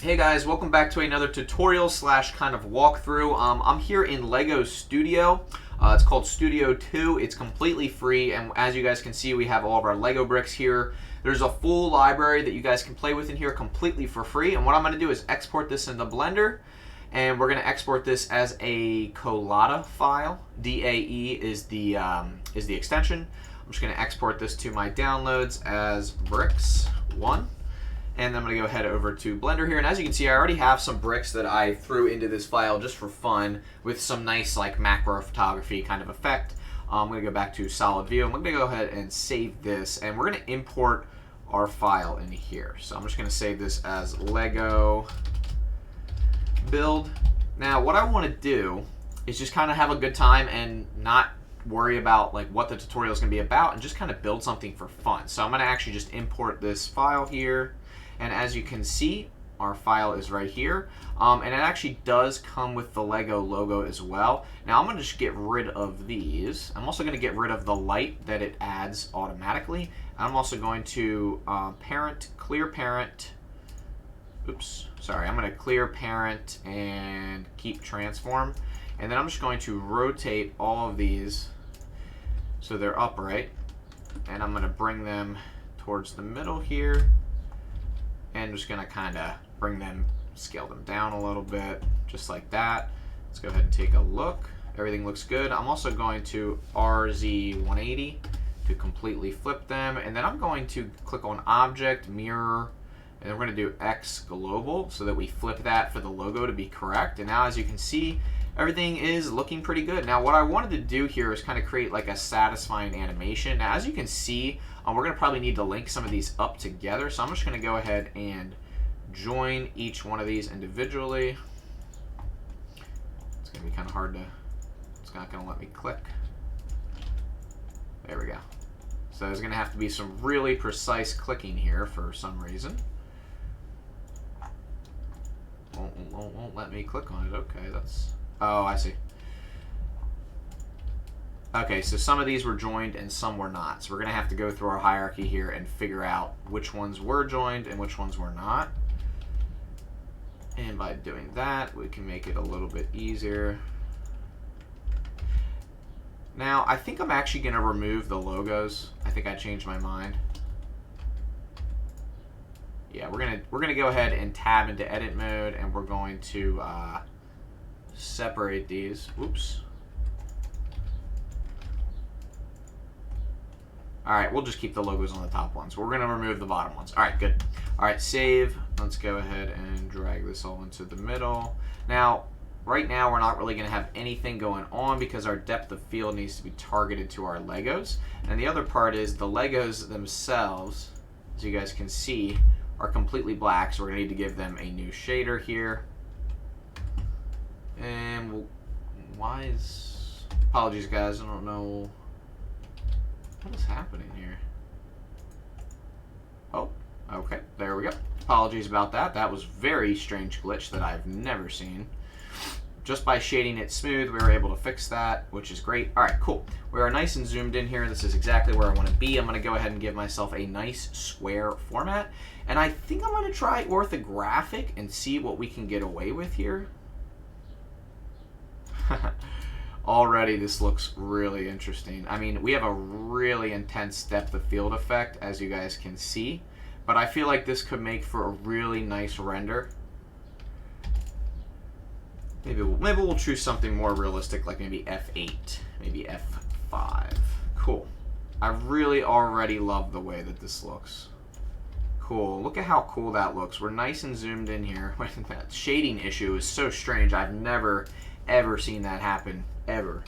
Hey guys, welcome back to another tutorial slash kind of walkthrough. I'm here in Lego Studio. It's called Studio 2. It's completely free, and as you guys can see, we have all of our Lego bricks here. There's a full library that you guys can play with in here completely for free, and what I'm going to do is export this into Blender, and we're going to export this as a Collada file. DAE is the extension. I'm just going to export this to my downloads as bricks1. And then I'm going to go head over to Blender here. And as you can see, I already have some bricks that I threw into this file just for fun with some nice like macro photography kind of effect. I'm going to go back to solid view. I'm going to go ahead and save this. And we're going to import our file in here. So I'm just going to save this as Lego build. Now what I want to do is just kind of have a good time and not worry about like what the tutorial is going to be about and just kind of build something for fun. So I'm going to actually just import this file here. And as you can see, our file is right here. And it actually does come with the Lego logo as well. Now I'm going to just get rid of these. I'm also going to get rid of the light that it adds automatically. I'm also going to clear parent. Oops, sorry. I'm going to clear parent and keep transform. And then I'm just going to rotate all of these so they're upright. And I'm going to bring them towards the middle here. And I'm just going to kind of scale them down a little bit, just like that. Let's go ahead and take a look. Everything looks good. I'm also going to RZ180 to completely flip them. And then I'm going to click on Object, Mirror, and then we're going to do X Global so that we flip that for the logo to be correct. And now as you can see, everything is looking pretty good. Now what I wanted to do here is kind of create like a satisfying animation. Now as you can see, we're going to probably need to link some of these up together. So I'm just going to go ahead and join each one of these individually. It's going to be kind of hard to, it's not going to let me click. There we go. So there's going to have to be some really precise clicking here for some reason. Won't let me click on it. Okay, that's, oh, I see. Okay, so some of these were joined and some were not. So we're going to have to go through our hierarchy here and figure out which ones were joined and which ones were not. And by doing that, we can make it a little bit easier. Now, I think I'm actually going to remove the logos. I think I changed my mind. Yeah, we're gonna go ahead and tab into edit mode, and we're going to separate these. Oops. All right, we'll just keep the logos on the top ones. We're gonna remove the bottom ones. All right, good. All right, save. Let's go ahead and drag this all into the middle. Now, right now, we're not really gonna have anything going on because our depth of field needs to be targeted to our Legos. And the other part is the Legos themselves, as you guys can see, are completely black, so we're gonna need to give them a new shader here. And apologies guys, I don't know what is happening here. Oh, okay, there we go. Apologies about that. That was a very strange glitch that I've never seen. Just by shading it smooth, we were able to fix that, which is great. All right, cool. We are nice and zoomed in here. This is exactly where I want to be. I'm going to go ahead and give myself a nice square format. And I think I'm going to try orthographic and see what we can get away with here. Already, this looks really interesting. I mean, we have a really intense depth of field effect, as you guys can see. But I feel like this could make for a really nice render. Maybe we'll choose something more realistic, like maybe F8, maybe F5. Cool. I really already love the way that this looks. Cool. Look at how cool that looks. We're nice and zoomed in here. That shading issue is so strange. I've never, ever seen that happen, ever.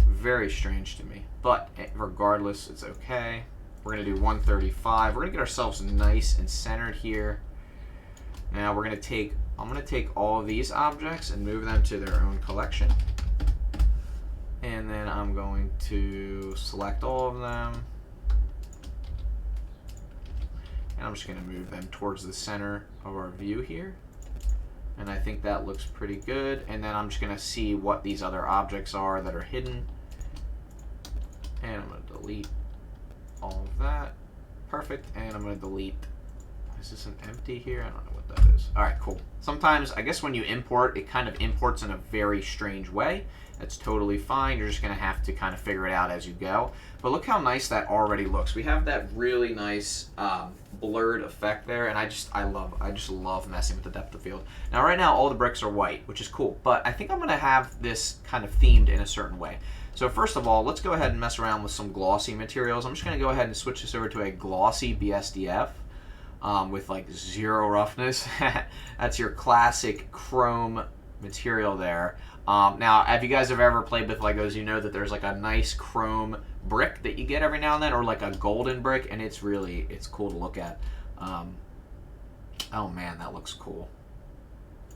Very strange to me. But regardless, it's okay. We're going to do 135. We're going to get ourselves nice and centered here. Now we're going to take, I'm going to take all of these objects and move them to their own collection. And then I'm going to select all of them. And I'm just going to move them towards the center of our view here. And I think that looks pretty good. And then I'm just going to see what these other objects are that are hidden. And I'm going to delete all of that. Perfect. And I'm going to delete, is this an empty here? I don't know what that goes. All right, cool. Sometimes, I guess when you import, it kind of imports in a very strange way. That's totally fine. You're just gonna have to kind of figure it out as you go. But look how nice that already looks. We have that really nice blurred effect there, and I just love messing with the depth of field. Now right now all the bricks are white, which is cool, but I think I'm gonna have this kind of themed in a certain way. So first of all, let's go ahead and mess around with some glossy materials. I'm just gonna go ahead and switch this over to a glossy BSDF with like 0 roughness. That's your classic chrome material there. Now, if you guys have ever played with Legos, you know that there's like a nice chrome brick that you get every now and then, or like a golden brick, and it's cool to look at. Oh man, that looks cool.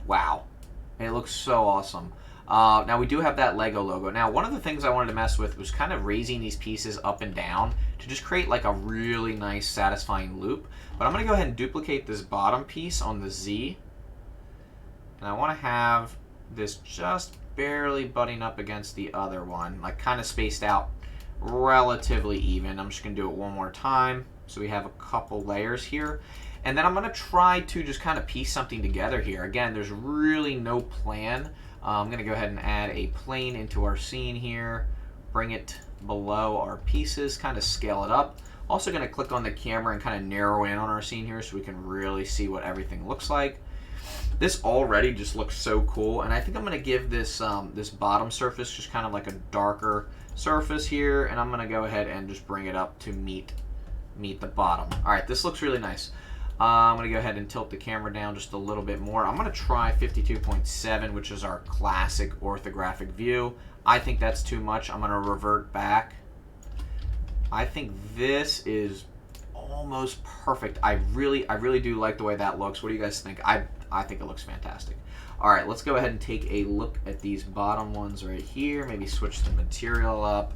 Wow. It looks so awesome. Now we do have that Lego logo. Now, one of the things I wanted to mess with was kind of raising these pieces up and down to just create like a really nice, satisfying loop. But I'm gonna go ahead and duplicate this bottom piece on the Z. And I wanna have this just barely butting up against the other one, like kind of spaced out relatively even. I'm just gonna do it one more time so we have a couple layers here, and then I'm gonna try to just kind of piece something together here. Again, there's really no plan. I'm gonna go ahead and add a plane into our scene here, bring it below our pieces, kind of scale it up. Also gonna click on the camera and kind of narrow in on our scene here so we can really see what everything looks like. This already just looks so cool, and I think I'm going to give this this bottom surface just kind of like a darker surface here, and I'm going to go ahead and just bring it up to meet the bottom. All right, this looks really nice. I'm going to go ahead and tilt the camera down just a little bit more. I'm going to try 52.7, which is our classic orthographic view. I think that's too much. I'm going to revert back. I think this is almost perfect. I really do like the way that looks. What do you guys think? I think it looks fantastic. All right, let's go ahead and take a look at these bottom ones right here. Maybe switch the material up.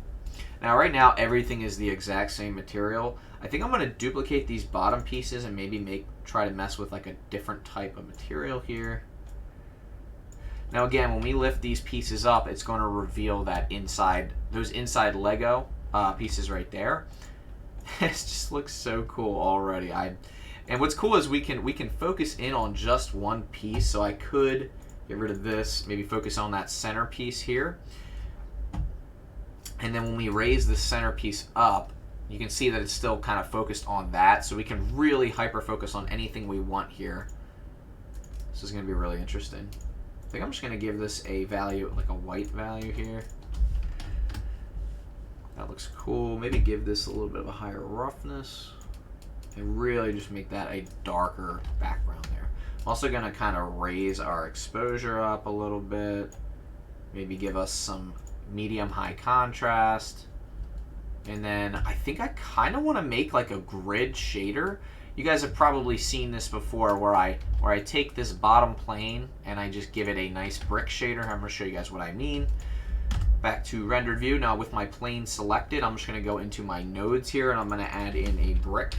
Now, right now, everything is the exact same material. I think I'm going to duplicate these bottom pieces and maybe try to mess with like a different type of material here. Now, again, when we lift these pieces up, it's going to reveal that those inside Lego pieces right there. It just looks so cool already. And what's cool is we can focus in on just one piece. So I could get rid of this, maybe focus on that center piece here. And then when we raise the center piece up, you can see that it's still kind of focused on that. So we can really hyper focus on anything we want here. This is going to be really interesting. I think I'm just going to give this a value, like a white value here. That looks cool. Maybe give this a little bit of a higher roughness. And really just make that a darker background there. I'm also going to kind of raise our exposure up a little bit. Maybe give us some medium high contrast. And then I think I kind of want to make like a grid shader. You guys have probably seen this before where I take this bottom plane and I just give it a nice brick shader. I'm going to show you guys what I mean. Back to rendered view. Now with my plane selected, I'm just going to go into my nodes here and I'm going to add in a brick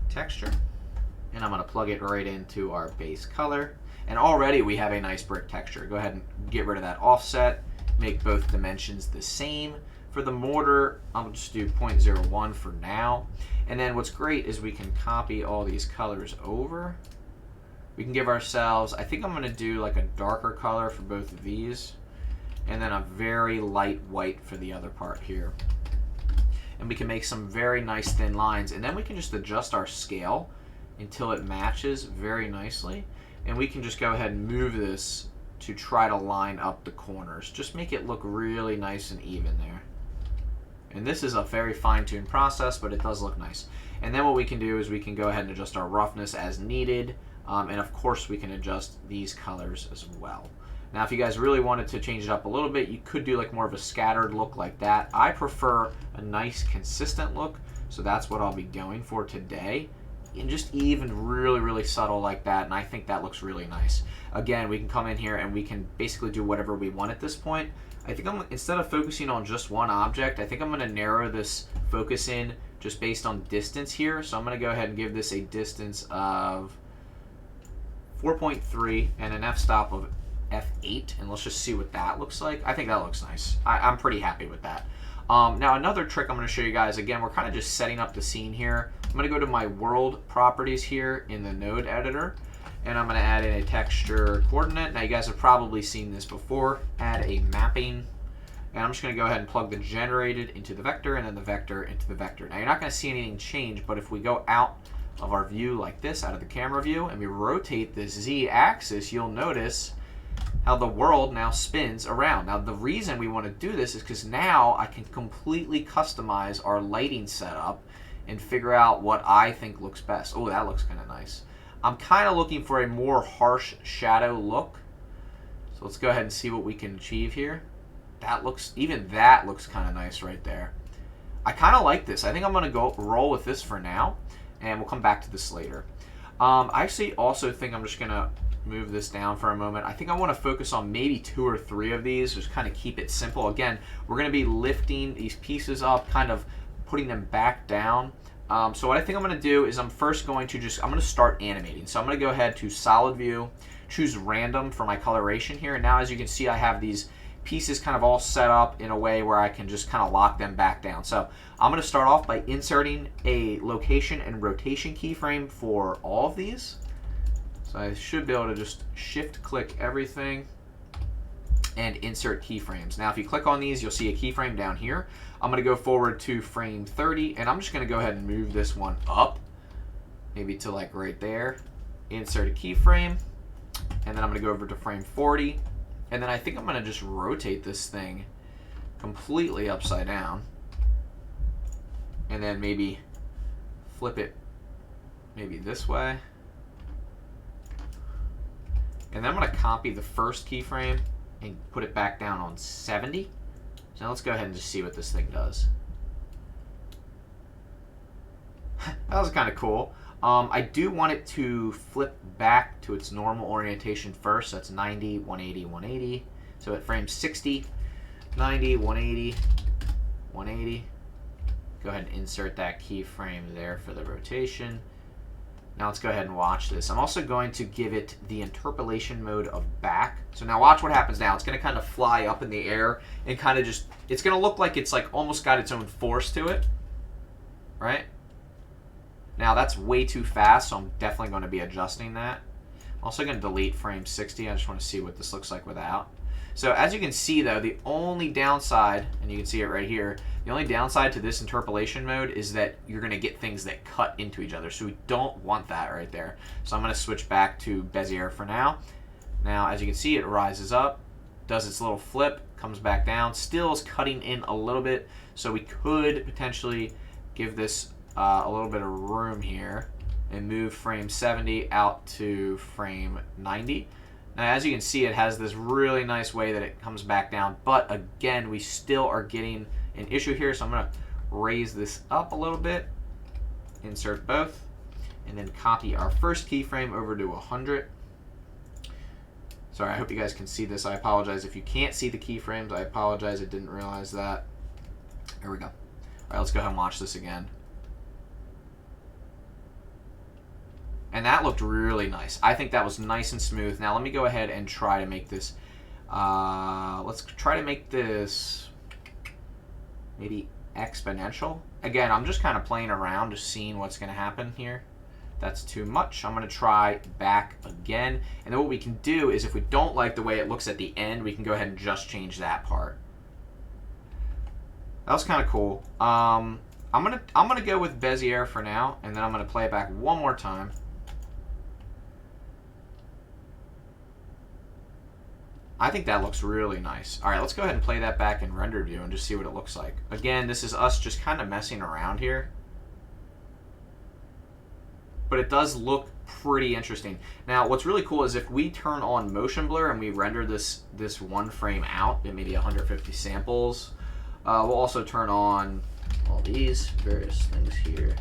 texture, and I'm going to plug it right into our base color, and already we have a nice brick texture. Go ahead and get rid of that offset, make both dimensions the same. For the mortar, I'm just do 0.01 for now, and then what's great is we can copy all these colors over. We can give ourselves, I think I'm going to do like a darker color for both of these, and then a very light white for the other part here. And we can make some very nice thin lines, and then we can just adjust our scale until it matches very nicely, and we can just go ahead and move this to try to line up the corners. Just make it look really nice and even there. And this is a very fine-tuned process, but it does look nice. And then what we can do is we can go ahead and adjust our roughness as needed, and of course we can adjust these colors as well. Now, if you guys really wanted to change it up a little bit, you could do like more of a scattered look like that. I prefer a nice consistent look, so that's what I'll be going for today. And just even really subtle like that, and I think that looks really nice. Again, we can come in here and we can basically do whatever we want at this point. I think instead of focusing on just one object, I think I'm going to narrow this focus in just based on distance here. So I'm going to go ahead and give this a distance of 4.3 and an f-stop of F8, and let's just see what that looks like. I think that looks nice. I'm pretty happy with that. Now another trick I'm going to show you guys, again, we're kind of just setting up the scene here. I'm going to go to my world properties here in the node editor, And I'm going to add in a texture coordinate. Now you guys have probably seen this before. Add a mapping. And I'm just going to go ahead and plug the generated into the vector and then the vector into the vector. Now you're not going to see anything change, but if we go out of our view like this, out of the camera view, and we rotate this z-axis, you'll notice how the world now spins around. Now the reason we want to do this is because now I can completely customize our lighting setup and figure out what I think looks best. Oh, that looks kind of nice. I'm kind of looking for a more harsh shadow look. So let's go ahead and see what we can achieve here. Even that looks kind of nice right there. I kind of like this. I think I'm going to go roll with this for now, and we'll come back to this later. I actually also think I'm just going to move this down for a moment. I think I want to focus on maybe 2 or 3 of these, just kind of keep it simple. Again, we're going to be lifting these pieces up, kind of putting them back down. So what I think I'm going to do is I'm first going to I'm going to start animating. So I'm going to go ahead to solid view, choose random for my coloration here. And now as you can see, I have these pieces kind of all set up in a way where I can just kind of lock them back down. So I'm going to start off by inserting a location and rotation keyframe for all of these. So I should be able to just shift click everything and insert keyframes. Now if you click on these, you'll see a keyframe down here. I'm going to go forward to frame 30, and I'm just going to go ahead and move this one up, maybe to like right there. Insert a keyframe, and then I'm going to go over to frame 40. And then I think I'm going to just rotate this thing completely upside down. And then maybe flip it maybe this way. And then I'm going to copy the first keyframe and put it back down on 70. So now let's go ahead and just see what this thing does. That was kind of cool. I do want it to flip back to its normal orientation first. So that's 90, 180, 180. So at frame 60, 90, 180, 180. Go ahead and insert that keyframe there for the rotation. Now let's go ahead and watch this. I'm also going to give it the interpolation mode of back. So now watch what happens now. It's going to kind of fly up in the air and kind of just, it's going to look like it's like almost got its own force to it, right? Now that's way too fast, so I'm definitely going to be adjusting that. I'm also going to delete frame 60. I just want to see what this looks like without. So as you can see though, the only downside, and you can see it right here, the only downside to this interpolation mode is that you're going to get things that cut into each other. So we don't want that right there. So I'm going to switch back to Bezier for now. Now as you can see, it rises up, does its little flip, comes back down, still is cutting in a little bit. So we could potentially give this a little bit of room here and move frame 70 out to frame 90. Now as you can see, it has this really nice way that it comes back down, but again, we still are getting an issue here, so I'm going to raise this up a little bit, insert both, and then copy our first keyframe over to 100. Sorry, I hope you guys can see this. I apologize if you can't see the keyframes. I apologize, I didn't realize that. Here we go. All right, let's go ahead and watch this again. And that looked really nice. I think that was nice and smooth. Now let me go ahead and try to make this, let's try to make this maybe exponential. Again, I'm just kind of playing around, just seeing what's going to happen here. That's too much. I'm going to try back again. And then what we can do is if we don't like the way it looks at the end, we can go ahead and just change that part. That was kind of cool. I'm gonna go with Bezier for now, and then I'm gonna play it back one more time. I think that looks really nice. All right, let's go ahead and play that back in render view and just see what it looks like. Again, this is us just kind of messing around here. But it does look pretty interesting. Now, what's really cool is if we turn on motion blur and we render this one frame out at maybe 150 samples, we'll also turn on all these various things here.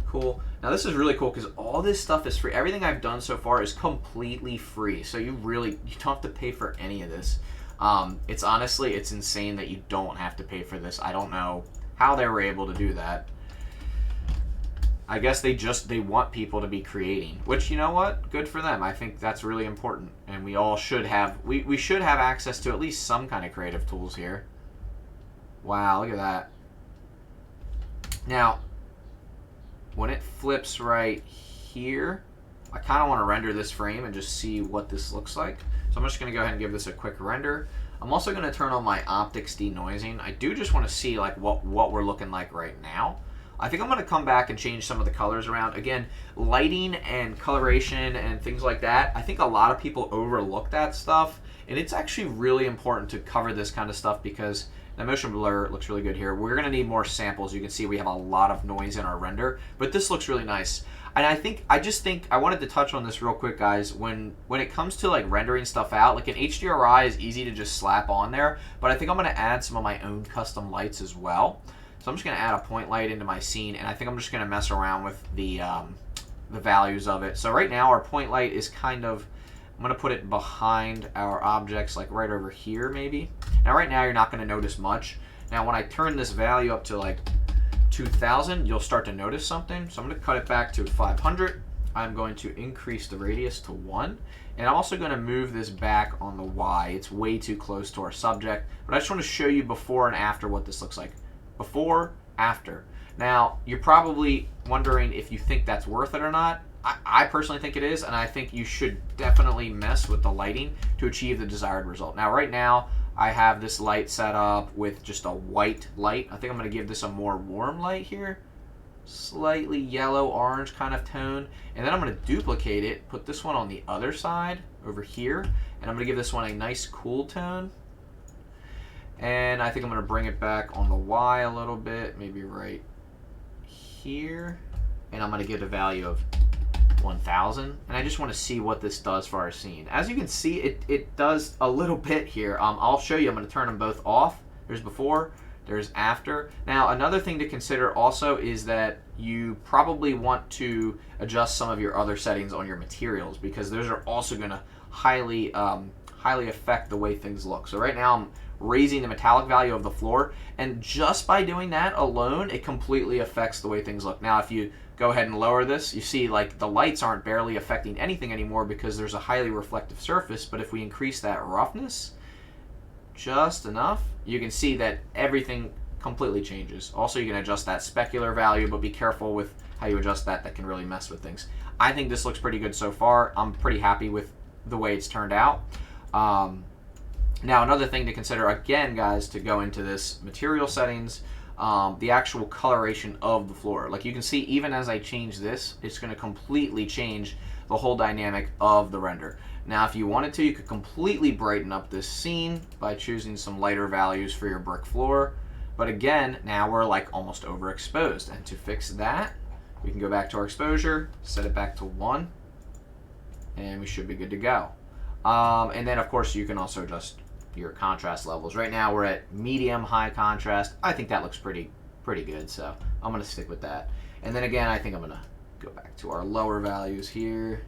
Cool. Now this is really cool because all this stuff is free. Everything I've done so far is completely free. So you don't have to pay for any of this. It's honestly, it's insane that you don't have to pay for this. I don't know how they were able to do that. I guess they want people to be creating, which, you know what? Good for them. I think that's really important. And we all should have, we should have access to at least some kind of creative tools here. Wow, look at that. Now, when it flips right here, I kind of want to render this frame and just see what this looks like. So I'm just going to go ahead and give this a quick render. I'm also going to turn on my optics denoising. I do just want to see like what we're looking like right now. I think I'm going to come back and change some of the colors around. Again, lighting and coloration and things like that, I think a lot of people overlook that stuff. And it's actually really important to cover this kind of stuff because the motion blur looks really good here. We're going to need more samples. You can see we have a lot of noise in our render, but this looks really nice. And I just think I wanted to touch on this real quick, guys. When it comes to like rendering stuff out, like an HDRI is easy to just slap on there, but I think I'm going to add some of my own custom lights as well. So I'm just going to add a point light into my scene, and I think I'm just going to mess around with the values of it. So right now our point light is kind of, I'm going to put it behind our objects, like right over here maybe. Now right now you're not going to notice much. Now when I turn this value up to like 2000, you'll start to notice something. So I'm going to cut it back to 500. I'm going to increase the radius to 1. And I'm also going to move this back on the Y. It's way too close to our subject. But I just want to show you before and after what this looks like. Before, after. Now, you're probably wondering if you think that's worth it or not. I personally think it is, and I think you should definitely mess with the lighting to achieve the desired result. Now, right now, I have this light set up with just a white light. I think I'm going to give this a more warm light here. Slightly yellow-orange kind of tone. And then I'm going to duplicate it, put this one on the other side over here, and I'm going to give this one a nice cool tone. And I think I'm going to bring it back on the Y a little bit, maybe right here. And I'm going to give a value of 1000. And I just want to see what this does for our scene. As you can see, it does a little bit here. I'll show you. I'm going to turn them both off. There's before, there's after. Now, another thing to consider also is that you probably want to adjust some of your other settings on your materials because those are also going to highly affect the way things look. So right now I'm raising the metallic value of the floor, and just by doing that alone, it completely affects the way things look. Now, if you go ahead and lower this, you see like the lights aren't barely affecting anything anymore because there's a highly reflective surface, but if we increase that roughness just enough, you can see that everything completely changes. Also, you can adjust that specular value, but be careful with how you adjust that. That can really mess with things. I think this looks pretty good so far. I'm pretty happy with the way it's turned out. Now, another thing to consider, again, guys, to go into this material settings, the actual coloration of the floor. Like you can see, even as I change this, it's going to completely change the whole dynamic of the render. Now, if you wanted to, you could completely brighten up this scene by choosing some lighter values for your brick floor. But again, now we're like almost overexposed. And to fix that, we can go back to our exposure, set it back to 1, and we should be good to go. And then, of course, you can also adjust your contrast levels. Right now, we're at medium, high contrast. I think that looks pretty good, so I'm going to stick with that. And then again, I think I'm going to go back to our lower values here.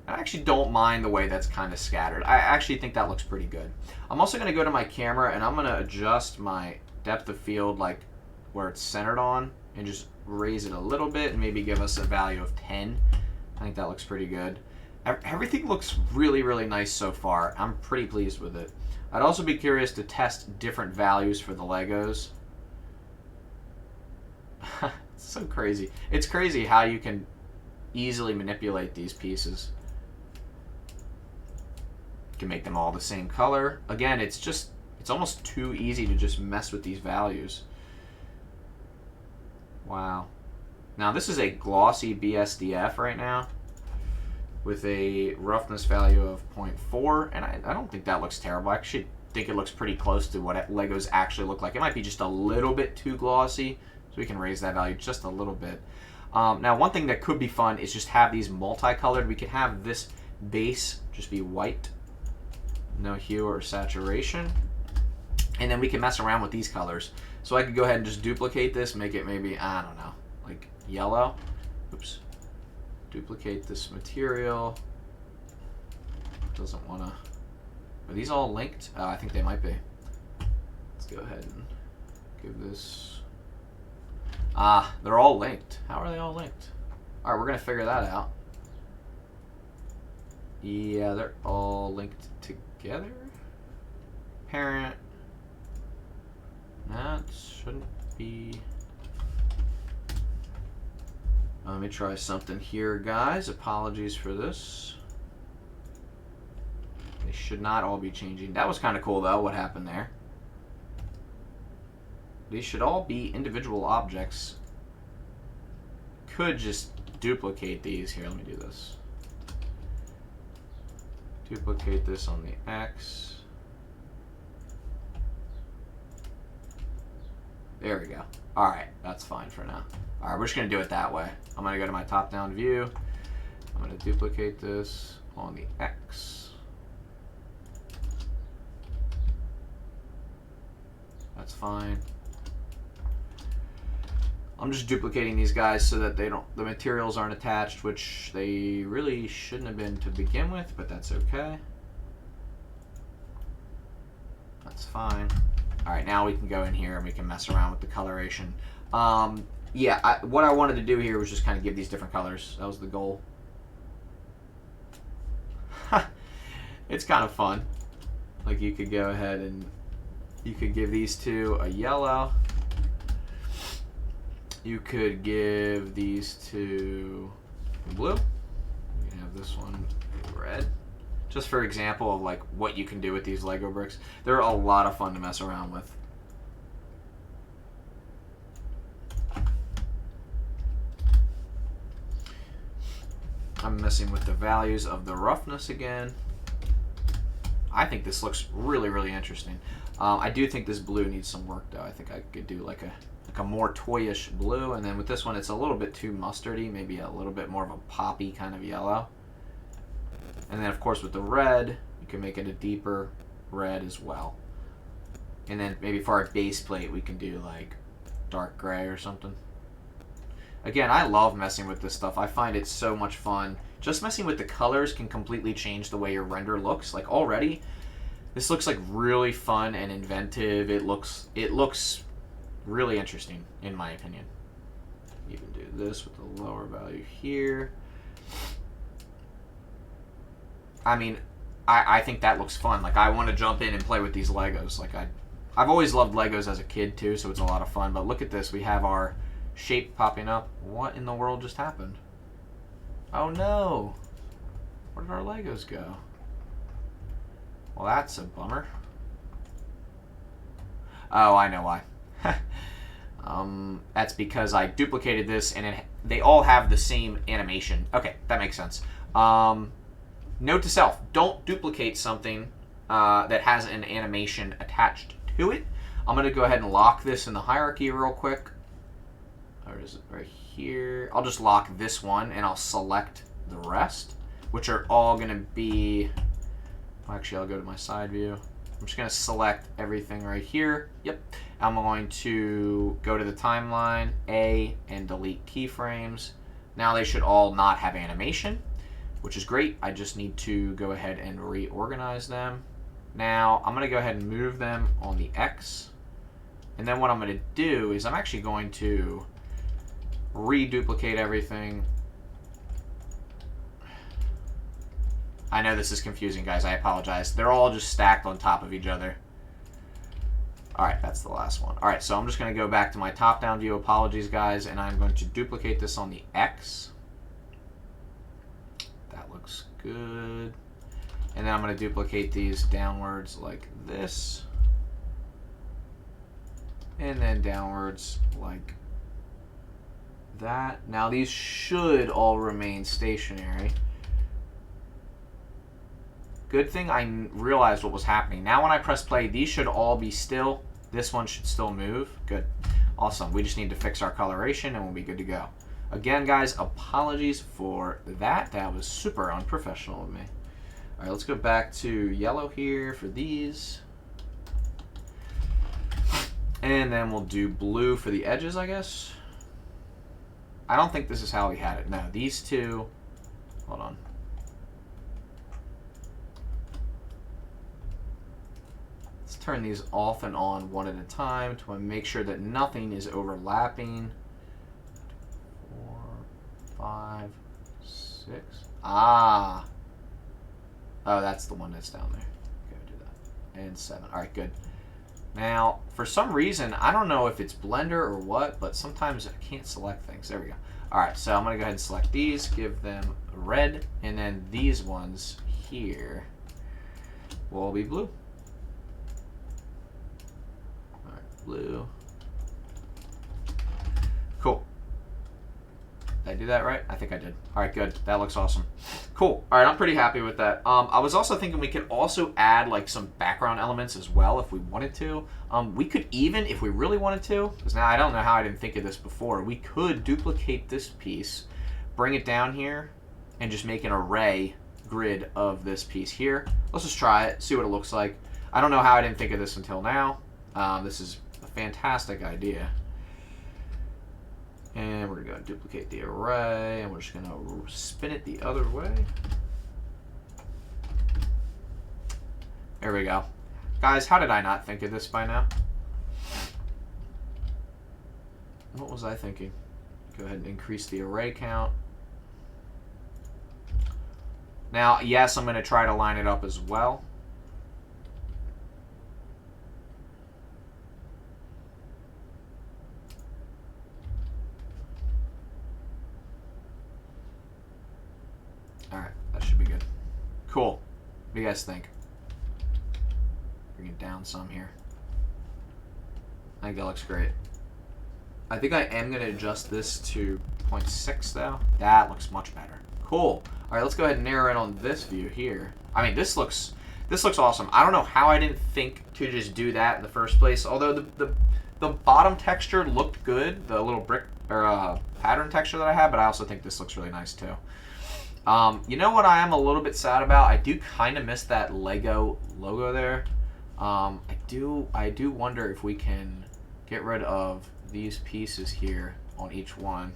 I actually don't mind the way that's kind of scattered. I actually think that looks pretty good. I'm also going to go to my camera and I'm going to adjust my depth of field, like where it's centered on, and just raise it a little bit and maybe give us a value of 10. I think that looks pretty good. Everything looks really nice so far. I'm pretty pleased with it. I'd also be curious to test different values for the Legos. It's so crazy. It's crazy how you can easily manipulate these pieces. You can make them all the same color. Again, it's almost too easy to just mess with these values. Wow. Now this is a glossy BSDF right now with a roughness value of 0.4, and I don't think that looks terrible. I actually think it looks pretty close to what Legos actually look like. It might be just a little bit too glossy, so we can raise that value just a little bit. Now, one thing that could be fun is just have these multicolored. We could have this base just be white, no hue or saturation, and then we can mess around with these colors. So I could go ahead and just duplicate this, make it maybe, I don't know, like yellow. Oops. Duplicate this material. Doesn't want to. Are these all linked? I think they might be. Let's go ahead and give this. They're all linked. How are they all linked? All right, we're gonna figure that out. Yeah, they're all linked together. Parent. That shouldn't be. Let me try something here, guys. Apologies for this. They should not all be changing. That was kind of cool, though, what happened there. These should all be individual objects. Could just duplicate these. Here, let me do this. Duplicate this on the X. There we go. Alright, that's fine for now. Alright, we're just going to do it that way. I'm going to go to my top-down view. I'm going to duplicate this on the X. That's fine. I'm just duplicating these guys so that the materials aren't attached, which they really shouldn't have been to begin with, but that's okay. That's fine. All right, now we can go in here and we can mess around with the coloration. Yeah, what I wanted to do here was just kind of give these different colors. That was the goal. It's kind of fun. Like, you could go ahead and you could give these two a yellow. You could give these two blue. You can have this one red. Just for example of like what you can do with these Lego bricks. They're a lot of fun to mess around with. I'm messing with the values of the roughness again. I think this looks really, really interesting. I do think this blue needs some work though. I think I could do like a more toyish blue, and then with this one it's a little bit too mustardy, maybe a little bit more of a poppy kind of yellow. And then of course with the red, you can make it a deeper red as well. And then maybe for our base plate we can do like dark gray or something. Again, I love messing with this stuff. I find it so much fun. Just messing with the colors can completely change the way your render looks. Like already, this looks like really fun and inventive. It looks really interesting, in my opinion. Even do this with the lower value here. I mean, I think that looks fun. Like, I want to jump in and play with these Legos. Like, I've always loved Legos as a kid, too, so it's a lot of fun. But look at this. We have our shape popping up. What in the world just happened? Oh, no. Where did our Legos go? Well, that's a bummer. Oh, I know why. That's because I duplicated this and they all have the same animation. Okay, that makes sense. Note to self, don't duplicate something that has an animation attached to it. I'm going to go ahead and lock this in the hierarchy real quick. Or is it right here? I'll just lock this one and I'll select the rest, which are all going to be... Actually, I'll go to my side view. I'm just going to select everything right here. Yep. I'm going to go to the timeline, A, and delete keyframes. Now they should all not have animation, which is great. I just need to go ahead and reorganize them. Now I'm going to go ahead and move them on the X. And then what I'm going to do is I'm actually going to reduplicate everything. I know this is confusing, guys. I apologize. They're all just stacked on top of each other. Alright, that's the last one. Alright, so I'm just going to go back to my top-down view. Apologies, guys. And I'm going to duplicate this on the X. That looks good. And then I'm going to duplicate these downwards like this. And then downwards like that. Now these should all remain stationary. Good thing I realized what was happening. Now when I press play, these should all be still. This one should still move. Good. Awesome. We just need to fix our coloration and we'll be good to go. Again, guys, apologies for that. That was super unprofessional of me. All right, let's go back to yellow here for these. And then we'll do blue for the edges, I guess. I don't think this is how we had it. No, these two. Hold on. Turn these off and on one at a time to make sure that nothing is overlapping. 4, 5, 6. Ah. Oh, that's the one that's down there. Go do that. And 7. All right, good. Now, for some reason, I don't know if it's Blender or what, but sometimes I can't select things. There we go. All right, so I'm gonna go ahead and select these, give them red, and then these ones here will be blue. All right, blue. Cool. Did I do that right? I think I did. All right, good. That looks awesome. Cool. All right, I'm pretty happy with that. I was also thinking we could also add like some background elements as well if we wanted to. We could even, if we really wanted to, because now I don't know how I didn't think of this before, we could duplicate this piece, bring it down here, and just make an array grid of this piece here. Let's just try it, see what it looks like. I don't know how I didn't think of this until now. This is a fantastic idea. And we're going to duplicate the array, and we're just going to spin it the other way. There we go. Guys, how did I not think of this by now? What was I thinking? Go ahead and increase the array count. Now, yes, I'm going to try to line it up as well. Alright, that should be good. Cool. What do you guys think? Bring it down some here. I think that looks great. I think I am going to adjust this to 0.6 though. That looks much better. Cool. Alright, let's go ahead and narrow in on this view here. I mean, this looks awesome. I don't know how I didn't think to just do that in the first place. Although the bottom texture looked good, the little brick or pattern texture that I have, but I also think this looks really nice too. You know what I am a little bit sad about? I do kind of miss that Lego logo there. I do wonder if we can get rid of these pieces here on each one.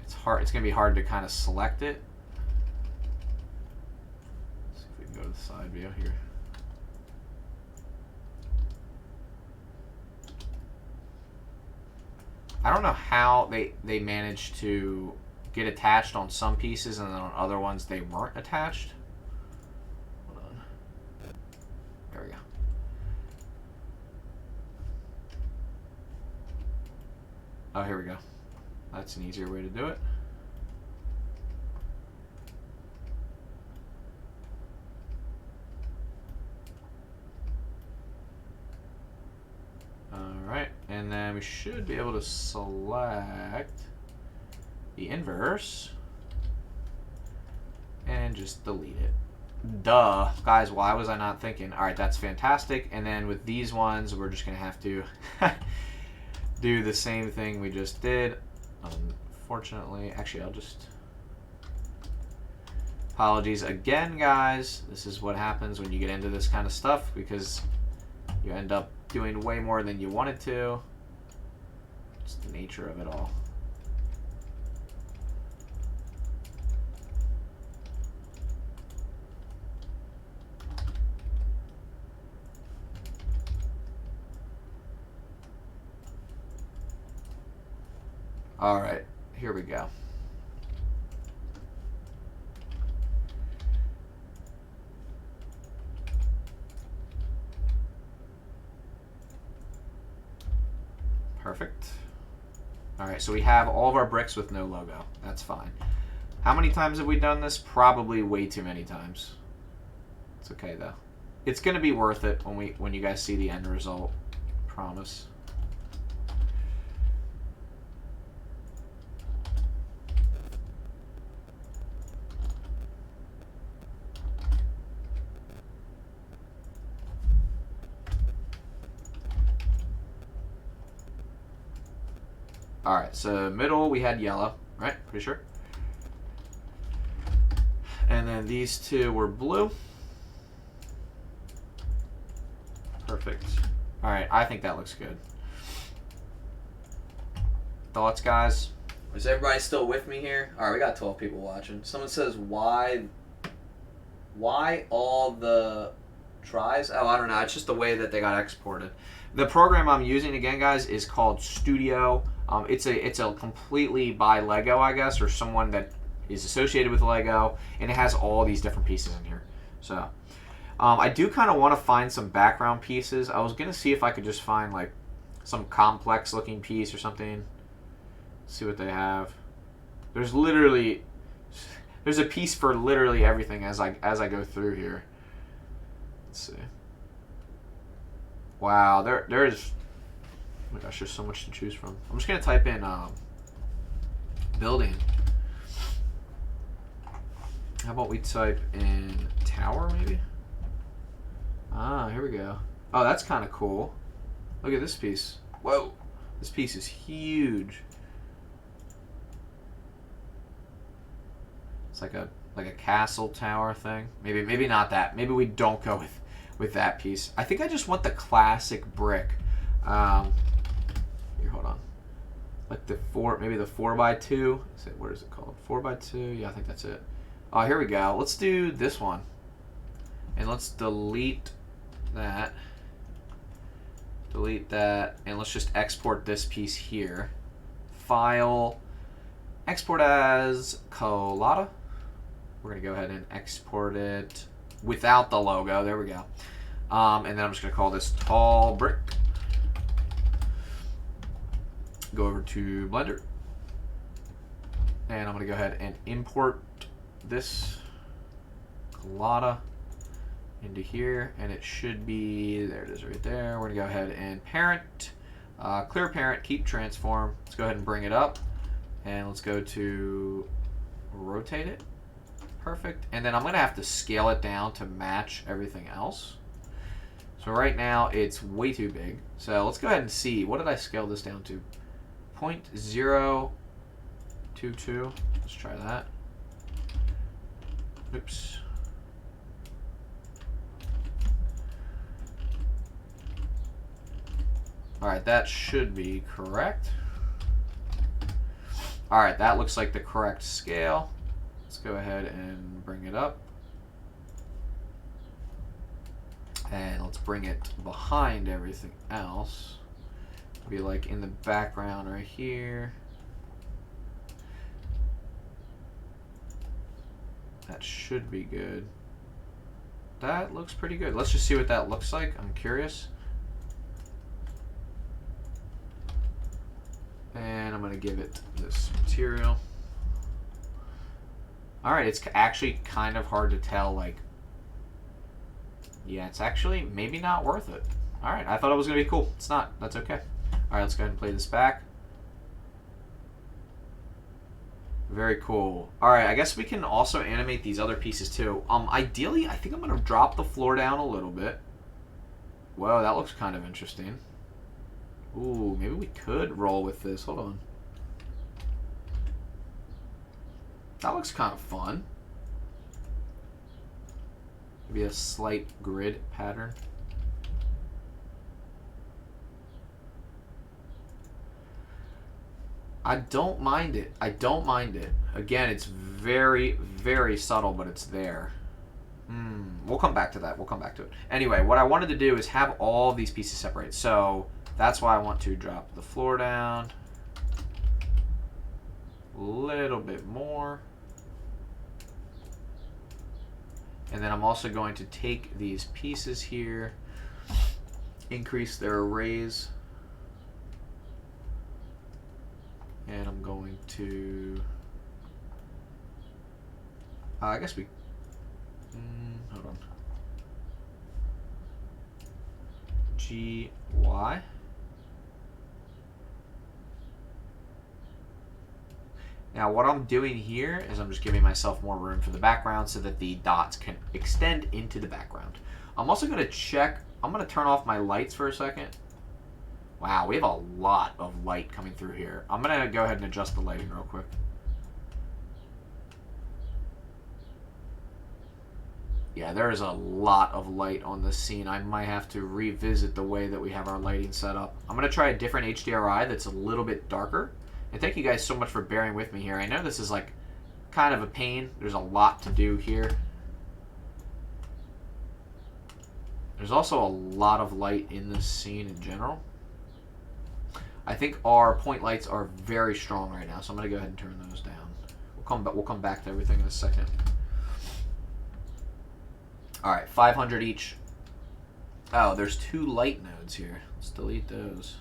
It's hard. It's gonna be hard to kind of select it. Let's see if we can go to the side view here. I don't know how they managed to get attached on some pieces and then on other ones they weren't attached. Hold on. There we go. Oh, here we go. That's an easier way to do it. Alright, and then we should be able to select the inverse and just delete it. Duh. Guys, why was I not thinking? Alright, that's fantastic. And then with these ones, we're just going to have to do the same thing we just did. Unfortunately, actually, I'll just... Apologies again, guys. This is what happens when you get into this kind of stuff, because you end up doing way more than you wanted to. It's the nature of it all. All right, here we go. Perfect. All right, so we have all of our bricks with no logo. That's fine. How many times have we done this? Probably way too many times. It's okay though. It's gonna be worth it when you guys see the end result. Promise. Alright, so middle we had yellow, right? Pretty sure. And then these two were blue. Perfect. Alright, I think that looks good. Thoughts, guys? Is everybody still with me here? Alright, we got 12 people watching. Someone says, why all the tries? Oh, I don't know. It's just the way that they got exported. The program I'm using, again, guys, is called Studio. It's a completely by Lego, I guess, or someone that is associated with Lego, and it has all these different pieces in here. So I do kind of want to find some background pieces. I was gonna see if I could just find like some complex looking piece or something. Let's see what they have. There's a piece for literally everything as I go through here. Let's see. Wow, there's, oh my gosh, there's so much to choose from. I'm just gonna type in building. How about we type in tower maybe? Ah, here we go. Oh, that's kind of cool. Look at this piece. Whoa, this piece is huge. It's like a castle tower thing. Maybe not that. Maybe we don't go with that piece. I think I just want the classic brick. Here, hold on. Like maybe the 4x2. What is it called? 4x2. Yeah, I think that's it. Oh, here we go. Let's do this one, and let's delete that. Delete that, and let's just export this piece here. File, export as Colada. We're gonna go ahead and export it without the logo. There we go. And then I'm just gonna call this tall brick. Go over to Blender, and I'm gonna go ahead and import this Colada into here, and it should be, there it is right there. We're gonna go ahead and parent, clear parent, keep transform. Let's go ahead and bring it up, and let's go to rotate it. Perfect. And then I'm gonna have to scale it down to match everything else. So right now it's way too big. So let's go ahead and see, what did I scale this down to? 0.022. Let's try that. Oops. Alright, that should be correct. Alright, that looks like the correct scale. Let's go ahead and bring it up. And let's bring it behind everything else. Be like in the background right here. That should be good. That looks pretty good. Let's just see what that looks like. I'm curious. And I'm gonna give it this material. Alright, it's actually kind of hard to tell, like, yeah, it's actually maybe not worth it. Alright, I thought it was gonna be cool. It's not. That's okay. Alright, let's go ahead and play this back. Very cool. Alright, I guess we can also animate these other pieces too. Ideally, I think I'm gonna drop the floor down a little bit. Whoa, that looks kind of interesting. Ooh, maybe we could roll with this. Hold on. That looks kind of fun. Maybe a slight grid pattern. I don't mind it. I don't mind it. Again, it's very, very subtle, but it's there. We'll come back to that. We'll come back to it. Anyway, what I wanted to do is have all these pieces separate. So that's why I want to drop the floor down a little bit more. And then I'm also going to take these pieces here, increase their arrays. And I'm going to, I guess we, hold on, GY. Now what I'm doing here is I'm just giving myself more room for the background so that the dots can extend into the background. I'm also going to check, I'm going to turn off my lights for a second. Wow, we have a lot of light coming through here. I'm going to go ahead and adjust the lighting real quick. Yeah, there is a lot of light on this scene. I might have to revisit the way that we have our lighting set up. I'm going to try a different HDRI that's a little bit darker. And thank you guys so much for bearing with me here. I know this is like kind of a pain. There's a lot to do here. There's also a lot of light in this scene in general. I think our point lights are very strong right now, so I'm going to go ahead and turn those down. We'll come back to everything in a second. All right, 500 each. Oh, there's 2 light nodes here. Let's delete those.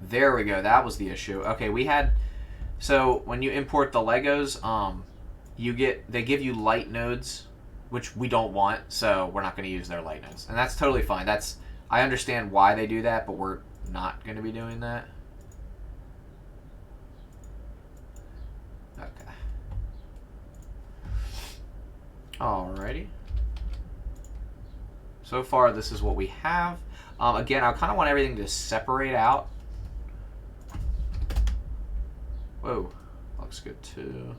There we go. That was the issue. Okay, we had, so when you import the Legos, they give you light nodes, which we don't want, so we're not going to use their light nodes, and that's totally fine. I understand why they do that, but we're not going to be doing that. Okay. Alrighty. So far, this is what we have. Again, I kind of want everything to separate out. Whoa, looks good too.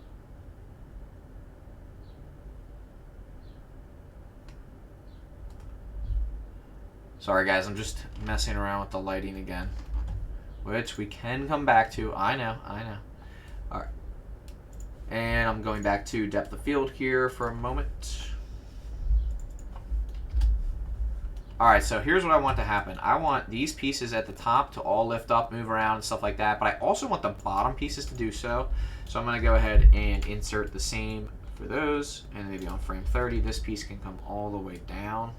Sorry guys, I'm just messing around with the lighting again, which we can come back to. I know. All right, and I'm going back to depth of field here for a moment. All right, so here's what I want to happen. I want these pieces at the top to all lift up, move around, and stuff like that, but I also want the bottom pieces to do so. So I'm gonna go ahead and insert the same for those, and maybe on frame 30, this piece can come all the way down.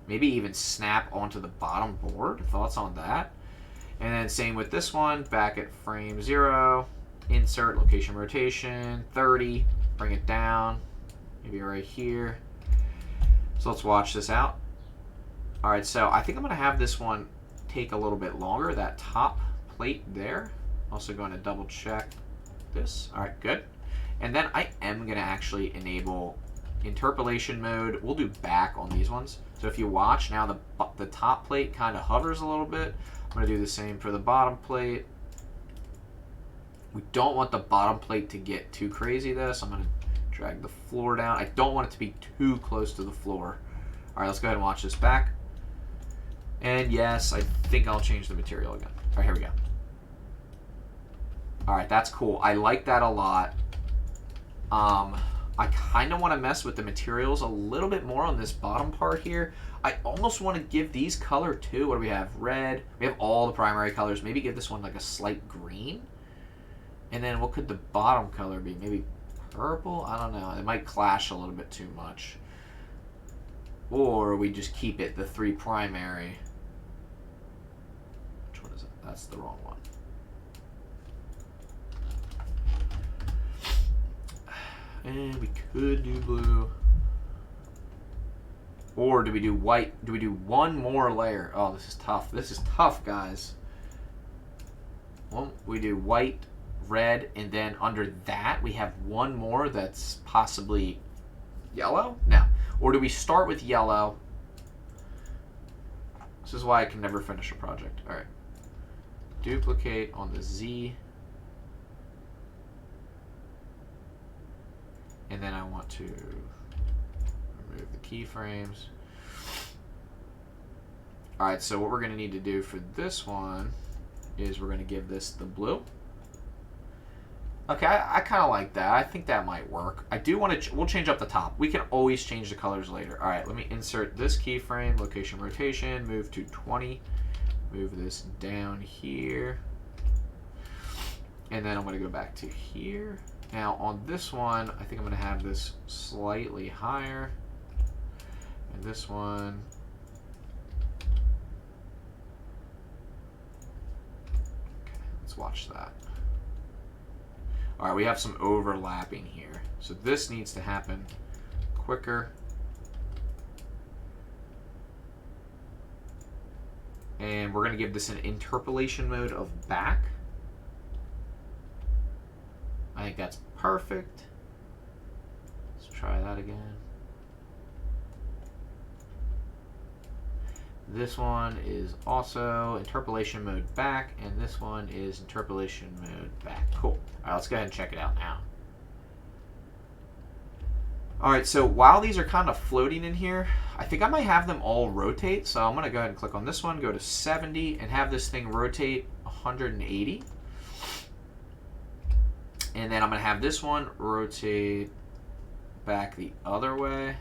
Maybe even snap onto the bottom board. Thoughts on that? And then same with this one, back at frame 0, insert location rotation, 30, bring it down, maybe right here. So let's watch this out. All right, so I think I'm gonna have this one take a little bit longer, that top plate there. Also going to double check this. All right, good. And then I am gonna actually enable interpolation mode. We'll do back on these ones. So if you watch now, the top plate kind of hovers a little bit. I'm gonna do the same for the bottom plate. We don't want the bottom plate to get too crazy though, so I'm gonna drag the floor down. I don't want it to be too close to the floor. All right, let's go ahead and watch this back. And yes, I think I'll change the material again. All right, here we go. All right, that's cool. I like that a lot. I kind of want to mess with the materials a little bit more on this bottom part here. I almost want to give these color too. What do we have? Red. We have all the primary colors. Maybe give this one like a slight green. And then what could the bottom color be? Maybe purple? I don't know. It might clash a little bit too much. Or we just keep it the 3 primary. Which one is it? That's the wrong one. And we could do blue. Or do we do white? Do we do one more layer? Oh, this is tough. This is tough, guys. Well, we do white, red, and then under that we have one more that's possibly yellow? No. Or do we start with yellow? This is why I can never finish a project. All right. Duplicate on the Z. And then I want to remove the keyframes. All right, so what we're going to need to do for this one is we're going to give this the blue. Okay, I kind of like that. I think that might work. I do want to, we'll change up the top. We can always change the colors later. All right, let me insert this keyframe, location rotation, move to 20. Move this down here. And then I'm going to go back to here. Now on this one, I think I'm going to have this slightly higher. And this one, okay, let's watch that. All right, we have some overlapping here. So this needs to happen quicker. And we're going to give this an interpolation mode of back. I think that's perfect. Let's try that again. This one is also interpolation mode back, and this one is interpolation mode back. Cool. All right, let's go ahead and check it out now. All right, so while these are kind of floating in here, I think I might have them all rotate. So I'm going to go ahead and click on this one, go to 70, and have this thing rotate 180. And then I'm going to have this one rotate back the other way.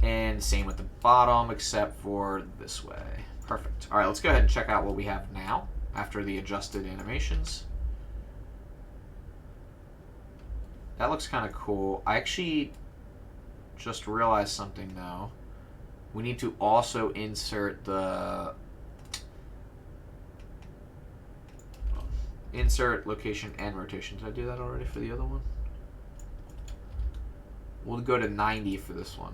And same with the bottom, except for this way. Perfect. All right, let's go ahead and check out what we have now after the adjusted animations. That looks kind of cool. I actually just realized something, though. We need to also insert the insert, location, and rotation. Did I do that already for the other one? We'll go to 90 for this one.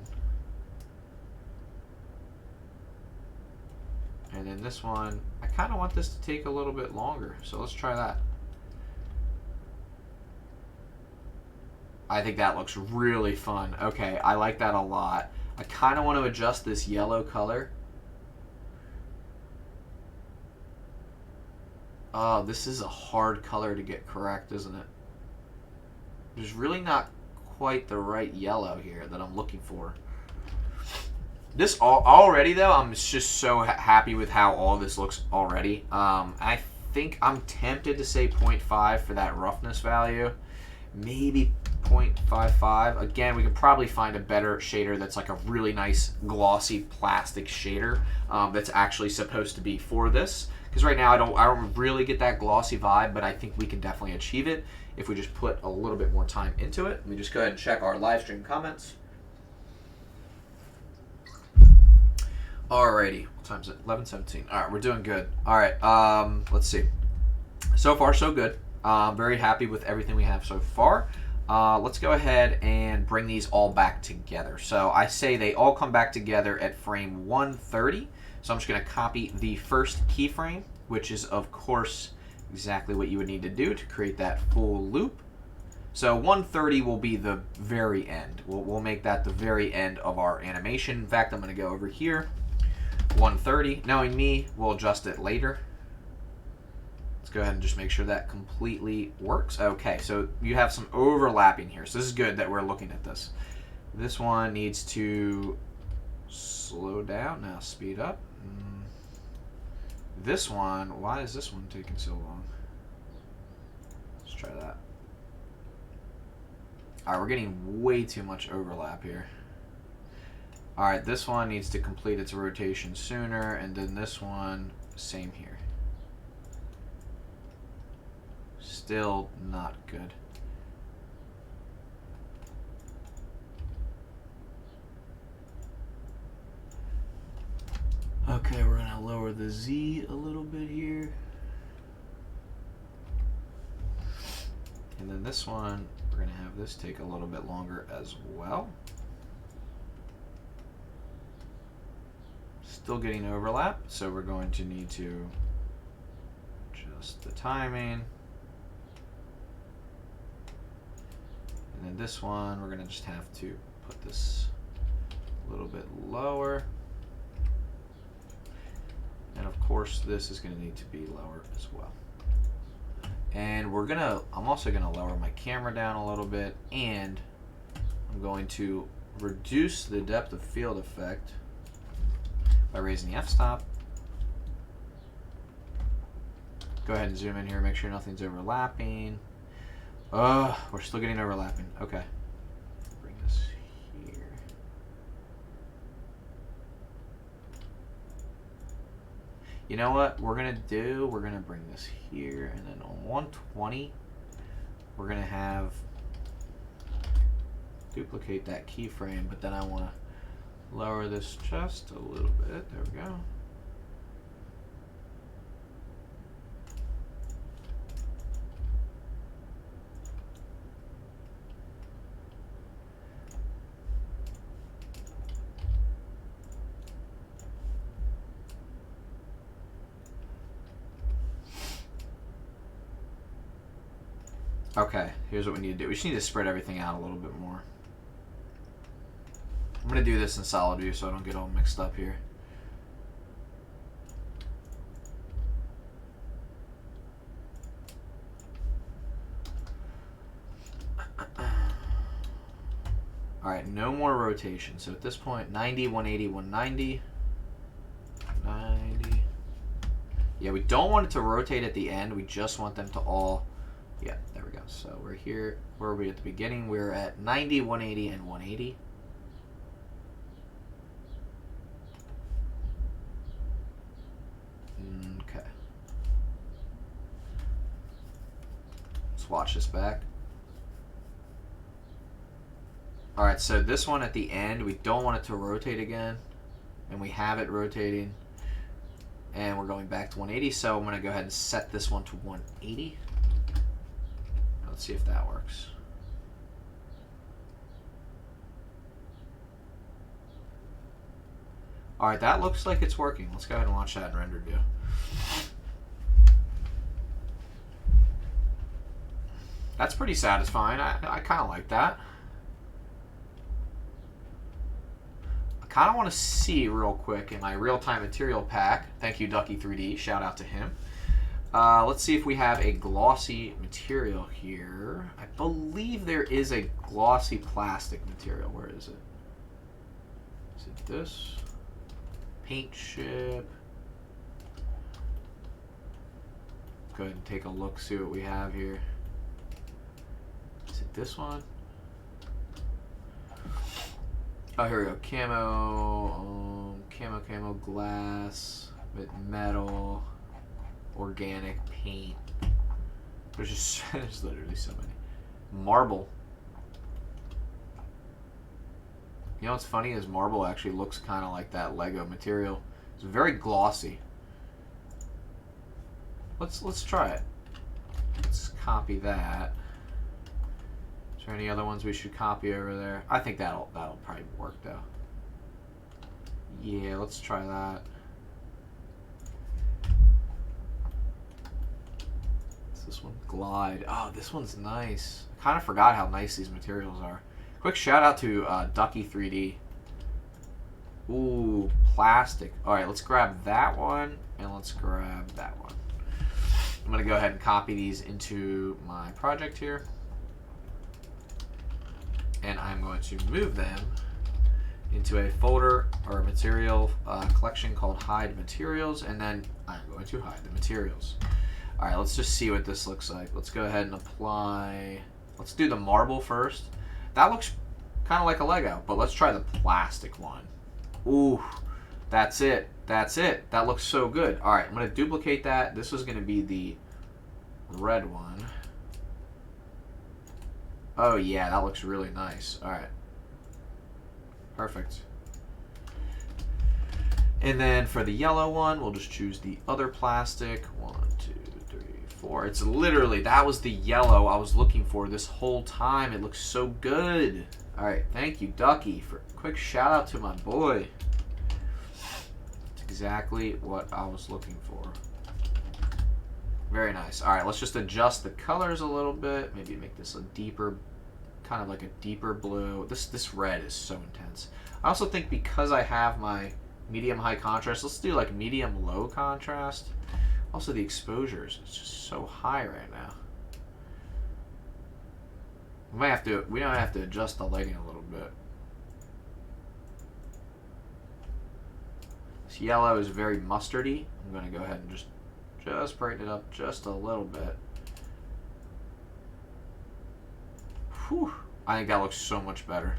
And then this one, I kind of want this to take a little bit longer, so let's try that. I think that looks really fun. Okay, I like that a lot. I kind of want to adjust this yellow color. Oh, this is a hard color to get correct, isn't it? There's really not quite the right yellow here that I'm looking for. This already though, I'm just so happy with how all this looks already. I think I'm tempted to say 0.5 for that roughness value. Maybe 0.55. Again, we could probably find a better shader that's like a really nice glossy plastic shader that's actually supposed to be for this. Because right now I don't really get that glossy vibe, but I think we can definitely achieve it if we just put a little bit more time into it. Let me just go ahead and check our live stream comments. Alrighty, what time is it? 11:17. All right, we're doing good. All right, let's see. So far, so good. Very happy with everything we have so far. Let's go ahead and bring these all back together. So I say they all come back together at frame 130. So I'm just going to copy the first keyframe, which is, of course, exactly what you would need to do to create that full loop. So 130 will be the very end. We'll make that the very end of our animation. In fact, I'm going to go over here. 130. Knowing me, we'll adjust it later. Let's go ahead and just make sure that completely works. Okay, so you have some overlapping here. So this is good that we're looking at this. This one needs to slow down. Now speed up. This one, why is this one taking so long? Let's try that. All right, we're getting way too much overlap here. All right, this one needs to complete its rotation sooner, and then this one, same here. Still not good. Okay, we're gonna lower the Z a little bit here. And then this one, we're gonna have this take a little bit longer as well. Still getting overlap, so we're going to need to adjust the timing. And then this one, we're gonna just have to put this a little bit lower. And of course, this is gonna need to be lower as well. And I'm also gonna lower my camera down a little bit, and I'm going to reduce the depth of field effect by raising the f-stop. Go ahead and zoom in here, make sure nothing's overlapping. We're still getting overlapping. Okay. Bring this here. You know what we're gonna do? We're gonna bring this here, and then on 120, we're gonna have duplicate that keyframe, but then I wanna lower this just a little bit. There we go. Okay, here's what we need to do. We just need to spread everything out a little bit more. I'm going to do this in solid view so I don't get all mixed up here. Alright, no more rotation. So at this point, 90, 180, 190. 90. Yeah, we don't want it to rotate at the end. We just want them to all... Yeah, there we go. So we're here. Where were we at the beginning? We're at 90, 180, and 180. Okay. Let's watch this back. Alright, so this one at the end, we don't want it to rotate again. And we have it rotating. And we're going back to 180, so I'm going to go ahead and set this one to 180. Let's see if that works. All right, that looks like it's working. Let's go ahead and watch that in rendered view. That's pretty satisfying. I kind of like that. I kind of want to see real quick in my real-time material pack. Thank you, Ducky3D. Shout out to him. Let's see if we have a glossy material here. I believe there is a glossy plastic material. Where is it? Is it this? Paint ship. Go ahead and take a look, see what we have here. Is it this one? Oh, here we go. Camo glass, metal, organic paint. There's just there's literally so many. Marble. You know what's funny is marble actually looks kind of like that Lego material. It's very glossy. Let's try it. Let's copy that. Is there any other ones we should copy over there? I think that'll probably work though. Yeah, let's try that. What's this one? Glide. Oh, this one's nice. I kind of forgot how nice these materials are. Quick shout out to Ducky3D. Ooh, plastic. All right, let's grab that one and let's grab that one. I'm gonna go ahead and copy these into my project here. And I'm going to move them into a folder or a material collection called Hide Materials, and then I'm going to hide the materials. All right, let's just see what this looks like. Let's go ahead and apply. Let's do the marble first. That looks kind of like a Lego, but let's try the plastic one. Ooh, that's it. That's it. That looks so good. All right, I'm going to duplicate that. This is going to be the red one. Oh, yeah, that looks really nice. All right. Perfect. And then for the yellow one, we'll just choose the other plastic. 1, 2, 3, 4. It's literally, that was the yellow I was looking for this whole time. It looks so good. All right, thank you, Ducky, for a quick shout out to my boy. It's exactly what I was looking for. Very nice. All right, let's just adjust the colors a little bit. Maybe make this a deeper, kind of like a deeper blue. This red is so intense. I also think because I have my medium high contrast, let's do like medium low contrast. Also the exposures, it's just so high right now. We might have to adjust the lighting a little bit. This yellow is very mustardy. I'm going to go ahead and just brighten it up just a little bit. Whew. I think that looks so much better.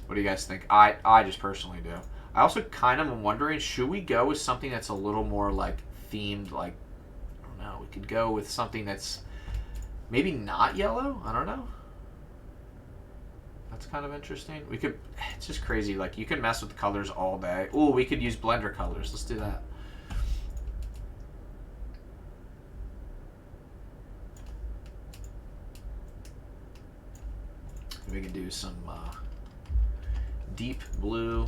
What do you guys think? I just personally do. I also kind of am wondering, should we go with something that's a little more like themed, like, I don't know, we could go with something that's maybe not yellow? I don't know. That's kind of interesting. We could, it's just crazy. Like, you can mess with the colors all day. Ooh, we could use blender colors. Let's do that. We can do some deep blue.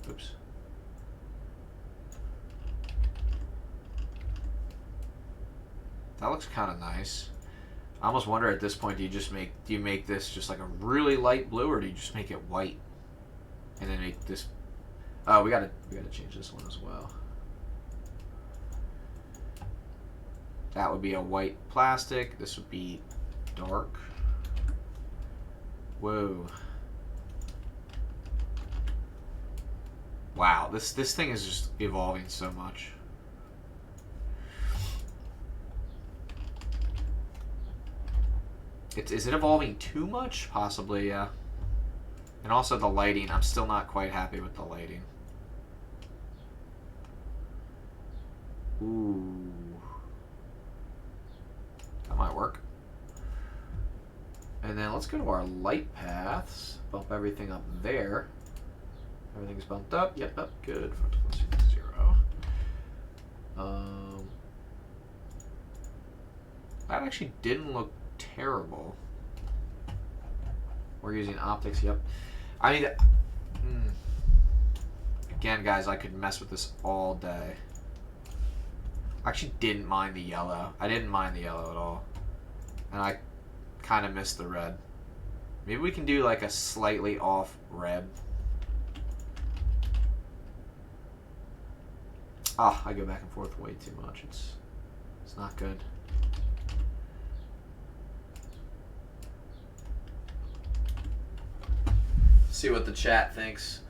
Oops. That looks kind of nice. I almost wonder at this point, do you make this just like a really light blue, or do you just make it white and then make this? Oh, we gotta change this one as well. That would be a white plastic. This would be dark. Whoa. Wow, this thing is just evolving so much. Is it evolving too much? Possibly, yeah. And also the lighting. I'm still not quite happy with the lighting. Ooh. That might work. And then let's go to our light paths. Bump everything up there. Everything's bumped up. Yep, up. Good. 0. That actually didn't look terrible. We're using optics, yep. I mean, again, guys, I could mess with this all day. I actually didn't mind the yellow. I didn't mind the yellow at all. And I kind of missed the red. Maybe we can do like a slightly off red. Ah, I go back and forth way too much. It's not good. See what the chat thinks.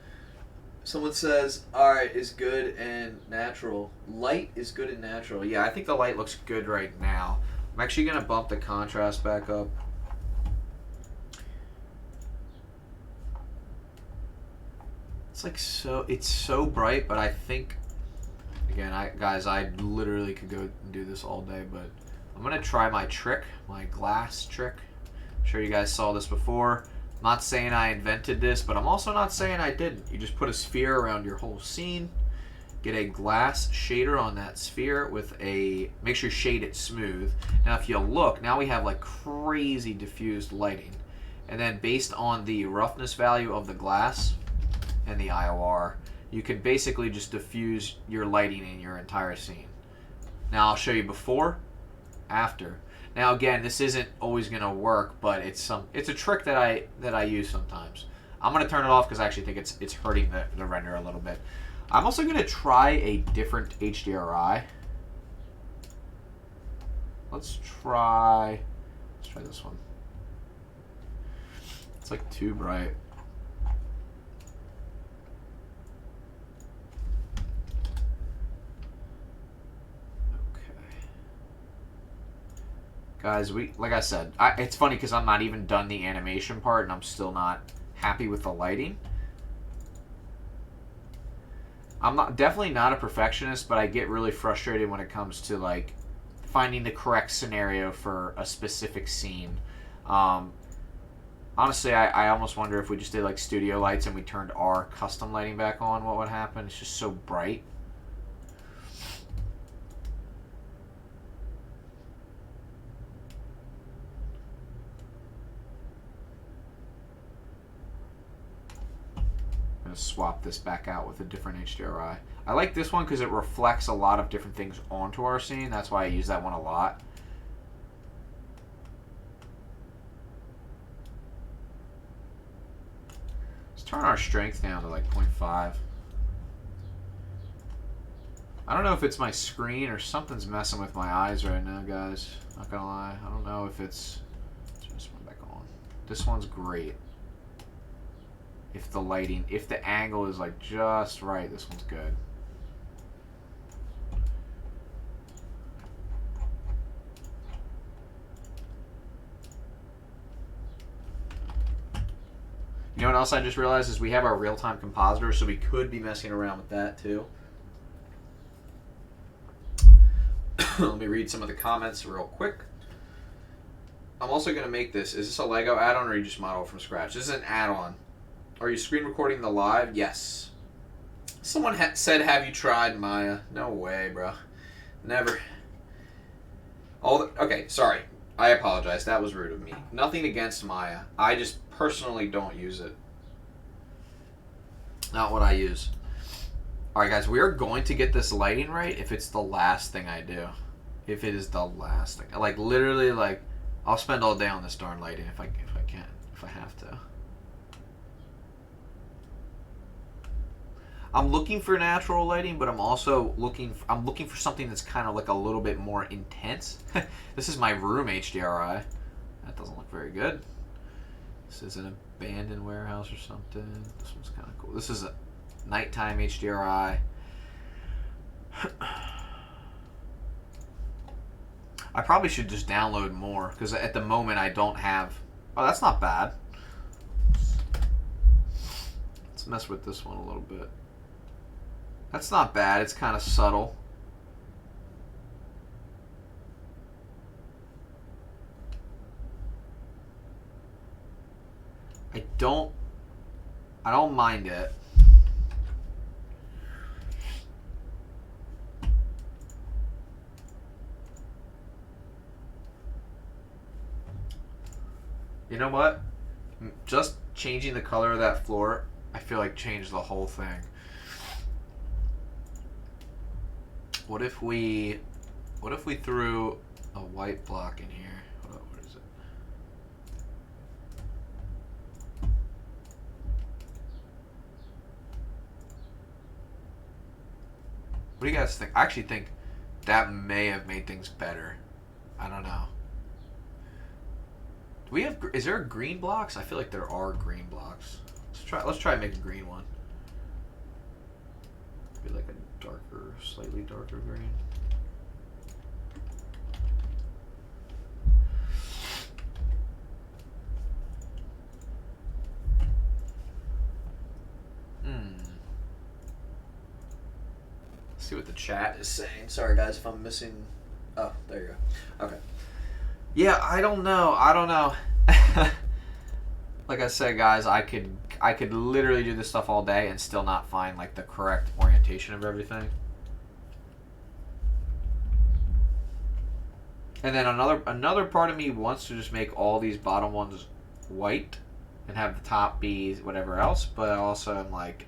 Someone says, alright, is good and natural. Light is good and natural. Yeah, I think the light looks good right now. I'm actually going to bump the contrast back up. It's like it's so bright, but I think, again, guys, I literally could go and do this all day, but I'm going to try my trick, my glass trick. I'm sure you guys saw this before. I'm not saying I invented this, but I'm also not saying I didn't. You just put a sphere around your whole scene, get a glass shader on that sphere with make sure you shade it smooth. Now if you look, now we have like crazy diffused lighting. And then based on the roughness value of the glass and the IOR, you can basically just diffuse your lighting in your entire scene. Now I'll show you before, after. Now again, this isn't always going to work, but it's a trick that I use sometimes. I'm going to turn it off because I actually think it's hurting the render a little bit. I'm also going to try a different HDRI. Let's try this one. It's like too bright. Guys, like I said, it's funny because I'm not even done the animation part and I'm still not happy with the lighting. I'm definitely not a perfectionist, but I get really frustrated when it comes to like finding the correct scenario for a specific scene. Honestly, I almost wonder if we just did like studio lights and we turned our custom lighting back on, what would happen? It's just so bright. Swap this back out with a different HDRI. I like this one because it reflects a lot of different things onto our scene. That's why I use that one a lot. Let's turn our strength down to like 0.5. I don't know if it's my screen or something's messing with my eyes right now, guys. Not gonna lie. I don't know if it's... Turn this one back on. This one's great. If the angle is like just right, this one's good. You know what else I just realized is we have our real-time compositor, so we could be messing around with that too. Let me read some of the comments real quick. I'm also going to make this. Is this a Lego add-on or you just model from scratch? This is an add-on. Are you screen recording the live? Yes. Someone said, have you tried Maya? No way, bro. Never. Okay, sorry. I apologize. That was rude of me. Nothing against Maya. I just personally don't use it. Not what I use. Alright, guys. We are going to get this lighting right if it's the last thing I do. If it is the last thing. Like, literally, like, I'll spend all day on this darn lighting if I can. If I have to. I'm looking for natural lighting, but I'm also looking for something that's kind of like a little bit more intense. This is my room HDRI. That doesn't look very good. This is an abandoned warehouse or something. This one's kind of cool. This is a nighttime HDRI. I probably should just download more because at the moment I don't have... Oh, that's not bad. Let's mess with this one a little bit. That's not bad. It's kind of subtle. I don't mind it. You know what? Just changing the color of that floor, I feel like changed the whole thing. What if we threw a white block in here? Hold on, where is it? What do you guys think? I actually think that may have made things better. I don't know. Do we have? Is there green blocks? I feel like there are green blocks. Let's try and make a green one. Maybe like a darker, slightly darker green. See what the chat is saying. Sorry guys if I'm missing. Oh, there you go. Okay. Yeah, I don't know. Like I said, guys, I could literally do this stuff all day and still not find like the correct orientation of everything. And then another part of me wants to just make all these bottom ones white and have the top be whatever else, but also I'm like,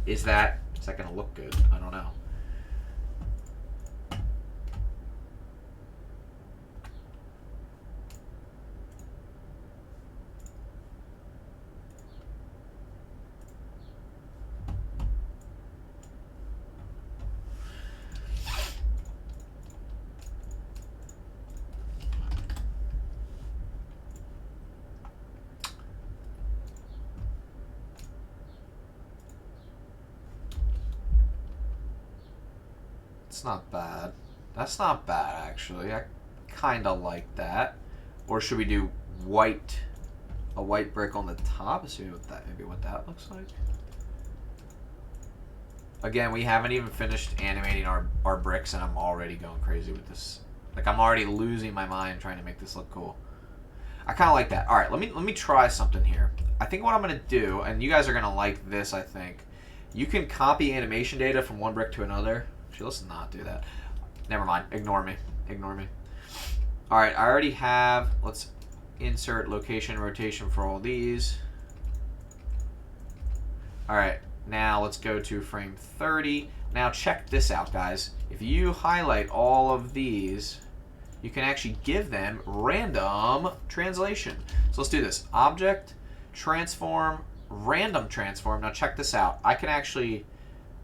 is that gonna look good? I don't know. It's not bad. That's not bad, actually. I kind of like that. Or should we do white, a white brick on the top? Let's see maybe what that looks like. Again, we haven't even finished animating our bricks, and I'm already going crazy with this. Like, I'm already losing my mind trying to make this look cool. I kind of like that. All right, let me try something here. I think what I'm going to do, and you guys are going to like this, I think. You can copy animation data from one brick to another. Actually, let's not do that. Never mind. Ignore me. All right, I already have. Let's insert location rotation for all these. All right, now let's go to frame 30. Now check this out, guys. If you highlight all of these, you can actually give them random translation. So let's do this. Object, transform, random transform. Now check this out. I can actually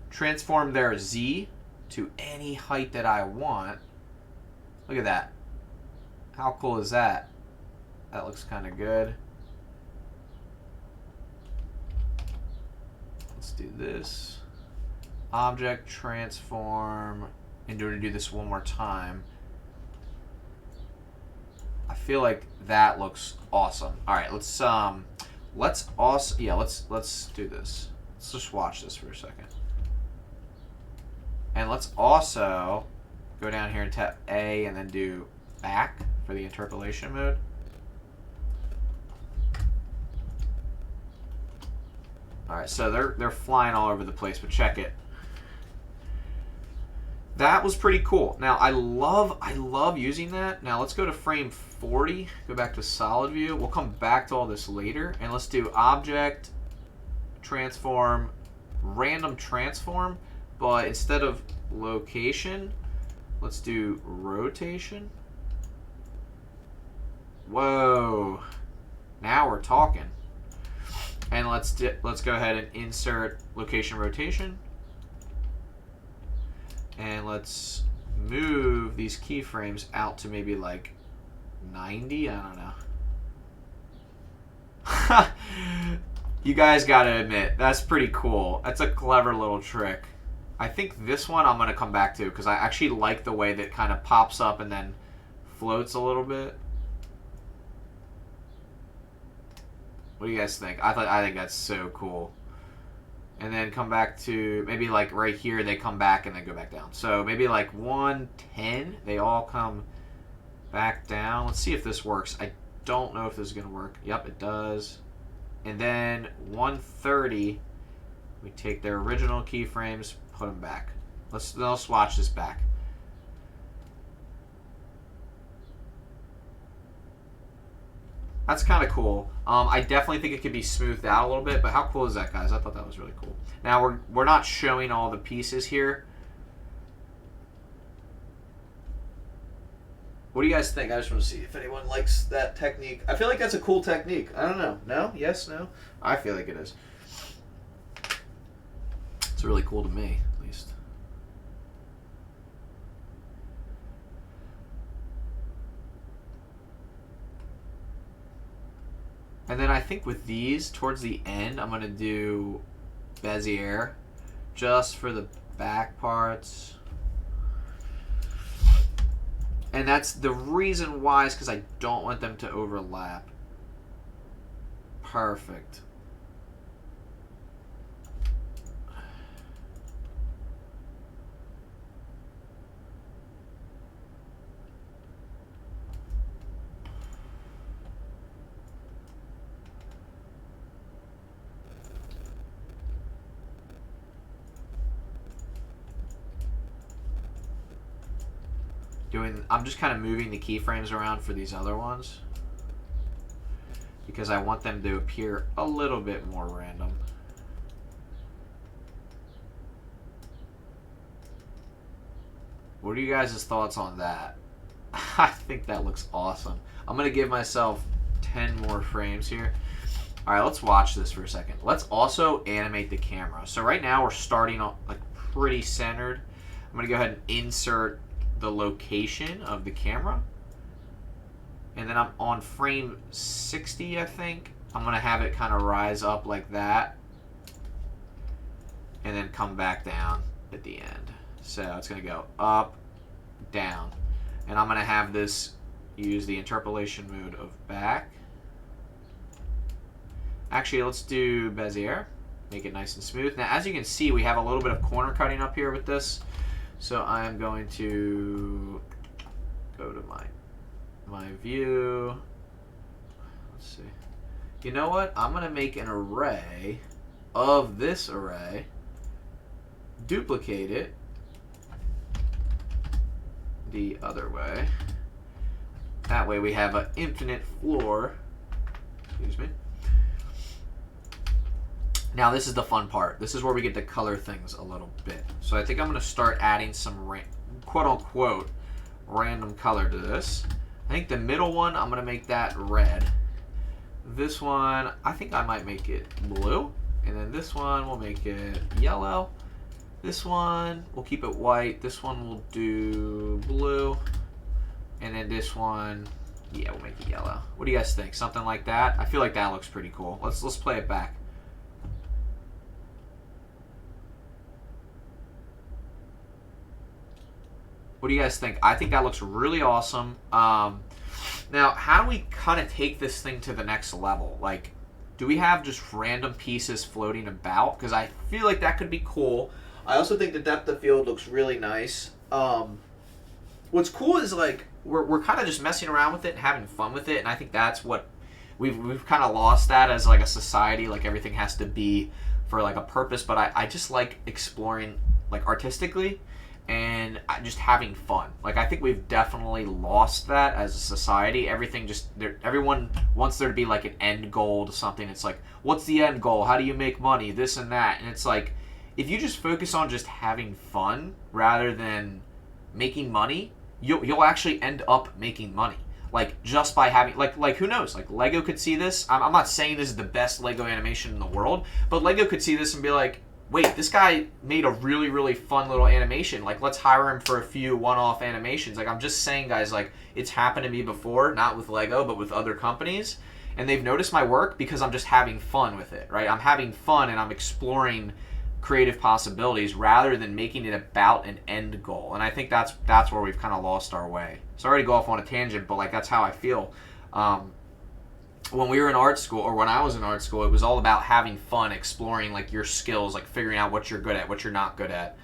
transform their Z to any height that I want. Look at that. How cool is that? That looks kind of good. Let's do this. Object, transform, and to do this one more time. I feel like that looks awesome. All right, let's also, yeah, let's do this. Let's just watch this for a second. And let's also go down here and tap A and then do back for the interpolation mode. All right, so they're flying all over the place, but check it. That was pretty cool. Now I love using that. Now let's go to frame 40. Go back to solid view. We'll come back to all this later, and let's do object, transform, random transform. But instead of location, let's do rotation. Whoa. Now we're talking. And let's go ahead and insert location rotation. And let's move these keyframes out to maybe like 90. I don't know. You guys gotta admit, that's pretty cool. That's a clever little trick. I think this one I'm going to come back to because I actually like the way that it kind of pops up and then floats a little bit. What do you guys think? I think that's so cool. And then come back to maybe like right here they come back and then go back down. So maybe like 110 they all come back down. Let's see if this works. I don't know if this is going to work. Yep, it does. And then 130 we take their original keyframes, put them back. Let's watch this back. That's kind of cool. I definitely think it could be smoothed out a little bit, but how cool is that, guys? I thought that was really cool. Now, we're not showing all the pieces here. What do you guys think? I just want to see if anyone likes that technique. I feel like that's a cool technique. I don't know. No? Yes? No? I feel like it is. It's really cool to me, at least. And then I think with these, towards the end, I'm going to do Bezier just for the back parts. And that's the reason why is because I don't want them to overlap. Perfect. I'm just kind of moving the keyframes around for these other ones because I want them to appear a little bit more random. What are you guys' thoughts on that? I think that looks awesome. I'm going to give myself 10 more frames here. All right, let's watch this for a second. Let's also animate the camera. So right now we're starting off like pretty centered. I'm going to go ahead and insert the location of the camera, and then I'm on frame 60, I think. I'm gonna have it kind of rise up like that and then come back down at the end. So it's gonna go up, down, and I'm gonna have this use the interpolation mode of back. Actually, let's do Bezier, make it nice and smooth. Now as you can see, we have a little bit of corner cutting up here with this. So I'm going to go to my view. Let's see. You know what? I'm going to make an array of this array, duplicate it the other way. That way we have an infinite floor. Excuse me. Now this is the fun part. This is where we get to color things a little bit. So I think I'm going to start adding some quote-unquote random color to this. I think the middle one, I'm going to make that red. This one, I think I might make it blue. And then this one, we'll make it yellow. This one, we'll keep it white. This one, we'll do blue. And then this one, yeah, we'll make it yellow. What do you guys think? Something like that? I feel like that looks pretty cool. Let's play it back. What do you guys think? I think that looks really awesome. Now, how do we kind of take this thing to the next level? Like, do we have just random pieces floating about? Because I feel like that could be cool. I also think the depth of field looks really nice. What's cool is like we're kind of just messing around with it and having fun with it, and I think that's what we've kind of lost that as like a society. Like everything has to be for like a purpose, but I just like exploring like artistically and just having fun. Like I think we've definitely lost that as a society. Everyone wants there to be like an end goal to something. It's like, what's the end goal? How do you make money? This and that. And it's like, if you just focus on just having fun rather than making money, you'll actually end up making money. Like just by having like who knows? Like Lego could see this. I'm not saying this is the best Lego animation in the world, but Lego could see this and be like, wait, this guy made a really, really fun little animation. Like, let's hire him for a few one-off animations. Like, I'm just saying, guys, like, it's happened to me before, not with Lego, but with other companies. And they've noticed my work because I'm just having fun with it, right? I'm having fun and I'm exploring creative possibilities rather than making it about an end goal. And I think that's where we've kind of lost our way. Sorry to go off on a tangent, but, like, that's how I feel. When we were in art school, or when I was in art school, it was all about having fun, exploring like your skills, like figuring out what you're good at, what you're not good at.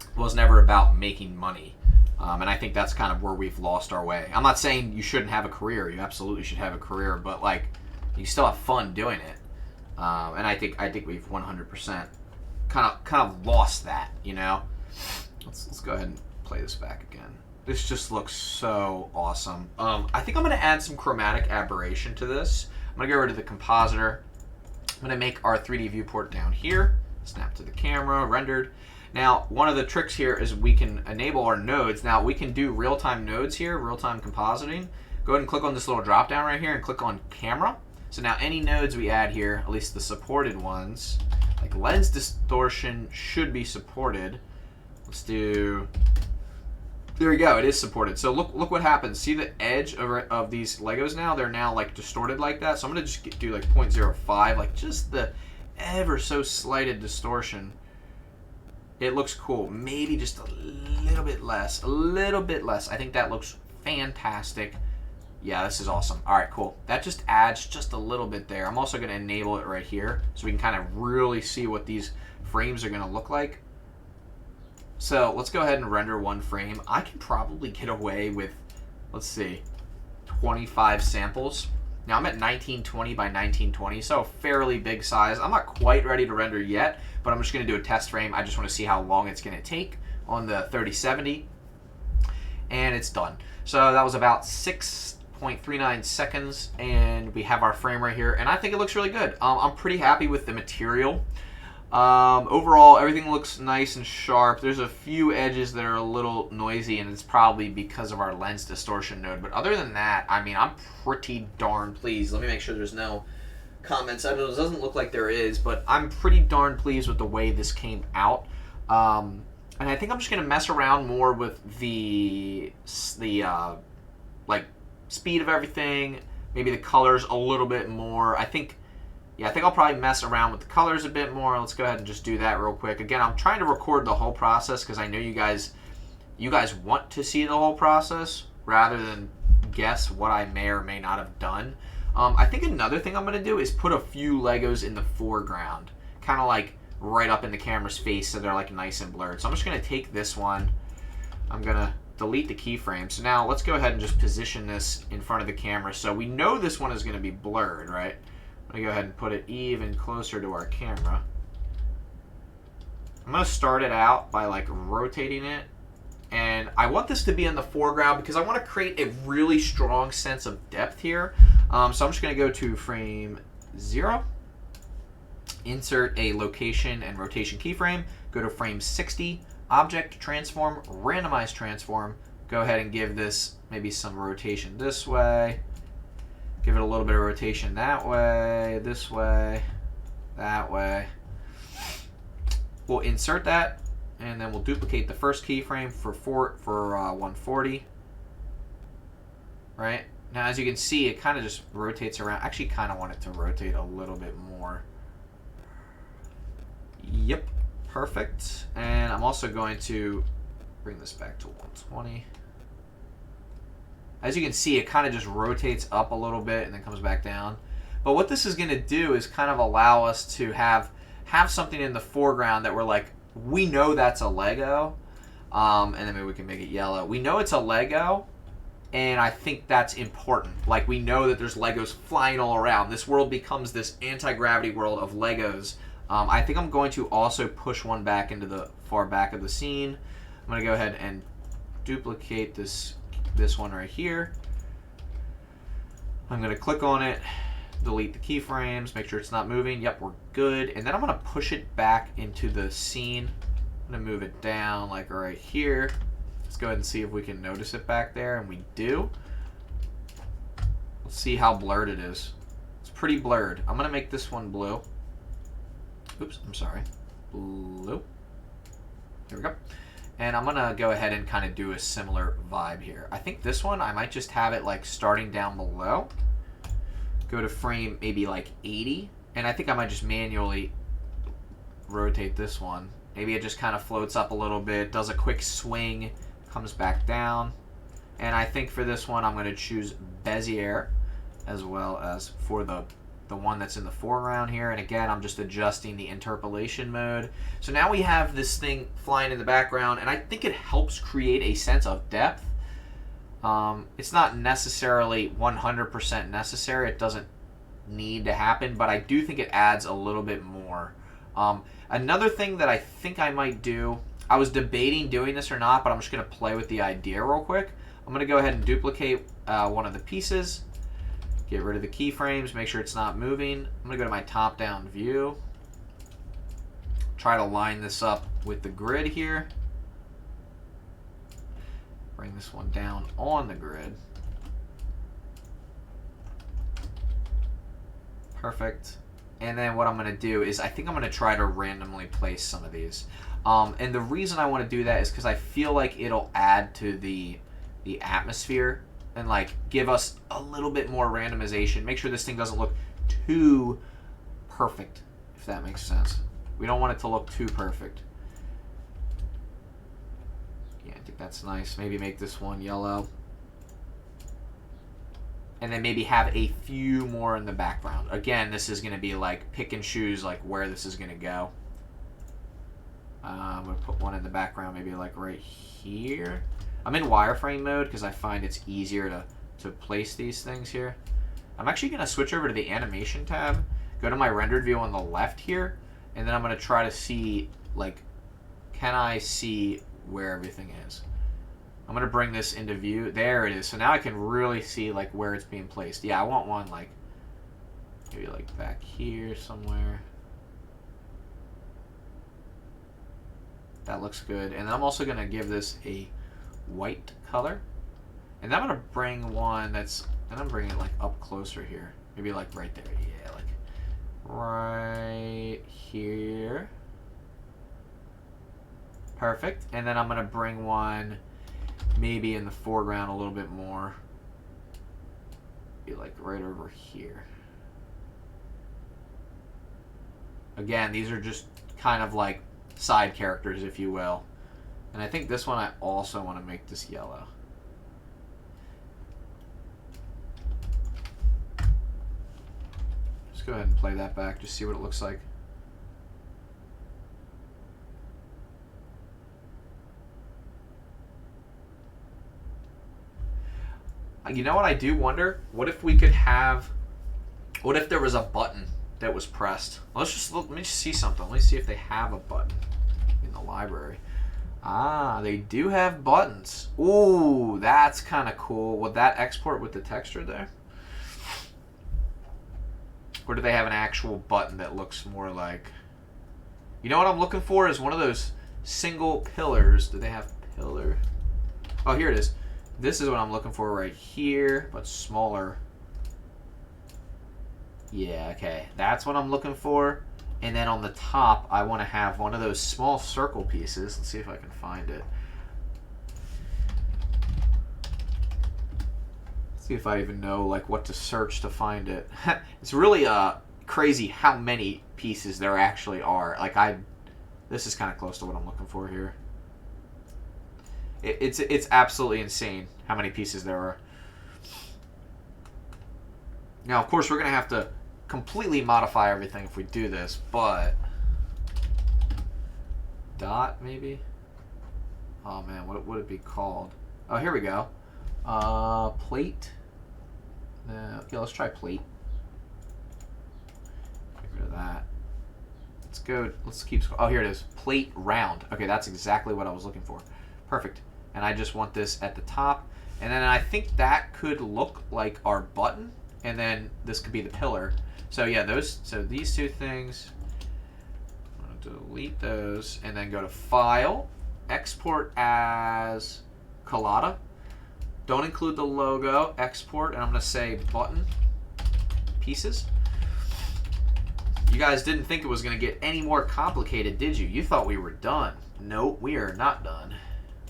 It was never about making money. And I think that's kind of where we've lost our way. I'm not saying you shouldn't have a career. You absolutely should have a career, but like you still have fun doing it. And I think we've 100% kind of lost that, you know? Let's go ahead and play this back again. This just looks so awesome. I think I'm going to add some chromatic aberration to this. I'm going to go over to the compositor. I'm going to make our 3D viewport down here. Snap to the camera, rendered. Now, one of the tricks here is we can enable our nodes. Now, we can do real-time nodes here, real-time compositing. Go ahead and click on this little drop-down right here and click on camera. So now any nodes we add here, at least the supported ones, like lens distortion should be supported. Let's do... There we go, it is supported. So look what happens. See the edge of these Legos now? They're now like distorted like that. So I'm gonna just do like 0.05, like just the ever so slighted distortion. It looks cool. Maybe just a little bit less. A little bit less. I think that looks fantastic. Yeah, this is awesome. All right, cool. That just adds just a little bit there. I'm also gonna enable it right here so we can kind of really see what these frames are gonna look like. So let's go ahead and render one frame. I can probably get away with, let's see, 25 samples. Now I'm at 1920 by 1920, so a fairly big size. I'm not quite ready to render yet, but I'm just gonna do a test frame. I just wanna see how long it's gonna take on the 3070. And it's done. So that was about 6.39 seconds, and we have our frame right here, and I think it looks really good. I'm pretty happy with the material. Overall, everything looks nice and sharp. There's a few edges that are a little noisy, and it's probably because of our lens distortion node. But other than that, I mean, I'm pretty darn pleased. Let me make sure there's no comments. I don't know, it doesn't look like there is, but I'm pretty darn pleased with the way this came out. And I think I'm just gonna mess around more with the like speed of everything, maybe the colors a little bit more. I think I'll probably mess around with the colors a bit more. Let's go ahead and just do that real quick. Again, I'm trying to record the whole process because I know you guys want to see the whole process rather than guess what I may or may not have done. I think another thing I'm going to do is put a few Legos in the foreground, kind of like right up in the camera's face so they're like nice and blurred. So I'm just going to take this one. I'm going to delete the keyframe. So now let's go ahead and just position this in front of the camera. So we know this one is going to be blurred, right? I'm going to go ahead and put it even closer to our camera. I'm going to start it out by like rotating it. And I want this to be in the foreground because I want to create a really strong sense of depth here. So I'm just going to go to frame 0. Insert a location and rotation keyframe. Go to frame 60. Object, transform, randomize transform. Go ahead and give this maybe some rotation this way. Give it a little bit of rotation that way, this way, that way. We'll insert that, and then we'll duplicate the first keyframe for 140. Right? Now, as you can see, it kind of just rotates around. I actually kind of want it to rotate a little bit more. Yep, perfect. And I'm also going to bring this back to 120. As you can see, it kind of just rotates up a little bit and then comes back down. But what this is going to do is kind of allow us to have something in the foreground that we're like, we know that's a Lego. And then maybe we can make it yellow. We know it's a Lego, and I think that's important. Like, we know that there's Legos flying all around. This world becomes this anti-gravity world of Legos. I think I'm going to also push one back into the far back of the scene. I'm going to go ahead and duplicate this one right here. I'm going to click on it, delete the keyframes, make sure it's not moving. Yep, we're good. And then I'm going to push it back into the scene. I'm going to move it down like right here. Let's go ahead and see if we can notice it back there, and we do. Let's see how blurred it is. It's pretty blurred. I'm going to make this one blue. Oops, I'm sorry. Blue. There we go. And I'm going to go ahead and kind of do a similar vibe here. I think this one, I might just have it like starting down below. Go to frame maybe like 80. And I think I might just manually rotate this one. Maybe it just kind of floats up a little bit, does a quick swing, comes back down. And I think for this one, I'm going to choose Bezier as well as for the one that's in the foreground here. And again, I'm just adjusting the interpolation mode. So now we have this thing flying in the background, and I think it helps create a sense of depth. It's not necessarily 100% necessary. It doesn't need to happen, but I do think it adds a little bit more. Another thing that I think I might do, I was debating doing this or not, but I'm just going to play with the idea real quick. I'm going to go ahead and duplicate one of the pieces. Get rid of the keyframes. Make sure it's not moving. I'm going to go to my top-down view. Try to line this up with the grid here. Bring this one down on the grid. Perfect. And then what I'm going to do is I think I'm going to try to randomly place some of these. And the reason I want to do that is because I feel like it'll add to the atmosphere and like give us a little bit more randomization. Make sure this thing doesn't look too perfect, if that makes sense. We don't want it to look too perfect. Yeah, I think that's nice. Maybe make this one yellow. And then maybe have a few more in the background. Again, this is going to be like pick and choose like where this is going to go. I'm going to put one in the background, maybe like right here. I'm in wireframe mode because I find it's easier to place these things here. I'm actually going to switch over to the animation tab, go to my rendered view on the left here, and then I'm going to try to see, like, can I see where everything is? I'm going to bring this into view. There it is. So now I can really see like where it's being placed. Yeah, I want one like maybe like back here somewhere. That looks good. And then I'm also going to give this a white color. And then I'm going to bring one that's, and I'm bringing it like up closer here. Maybe like right there. Yeah, like right here. Perfect. And then I'm going to bring one maybe in the foreground a little bit more. Be like right over here. Again, these are just kind of like side characters, if you will. And I think this one I also want to make this yellow. Just go ahead and play that back, just see what it looks like. You know what I do wonder? What if we could have, what if there was a button that was pressed? Let's just look, let me just see something. Let me see if they have a button in the library. Ah, they do have buttons. Ooh, that's kind of cool. Would that export with the texture there? Or do they have an actual button that looks more like... You know what I'm looking for is one of those single pillars. Do they have pillar? Oh, here it is. This is what I'm looking for right here, but smaller. Yeah, okay. That's what I'm looking for. And then on the top, I want to have one of those small circle pieces. Let's see if I can find it. Let's see if I even know like what to search to find it. It's really crazy how many pieces there actually are. Like this is kind of close to what I'm looking for here. It's absolutely insane how many pieces there are. Now, of course, we're going to have to completely modify everything if we do this, but... Dot, maybe? Oh, man, what would it be called? Oh, here we go. Plate. Okay, let's try plate. Get rid of that. Let's go, let's keep... Oh, here it is. Plate round. Okay, that's exactly what I was looking for. Perfect. And I just want this at the top. And then I think that could look like our button. And then this could be the pillar. So yeah, so these two things, I'm going to delete those and then go to File, Export as Collada. Don't include the logo, export, and I'm going to say button pieces. You guys didn't think it was going to get any more complicated, did you? You thought we were done. Nope, we are not done.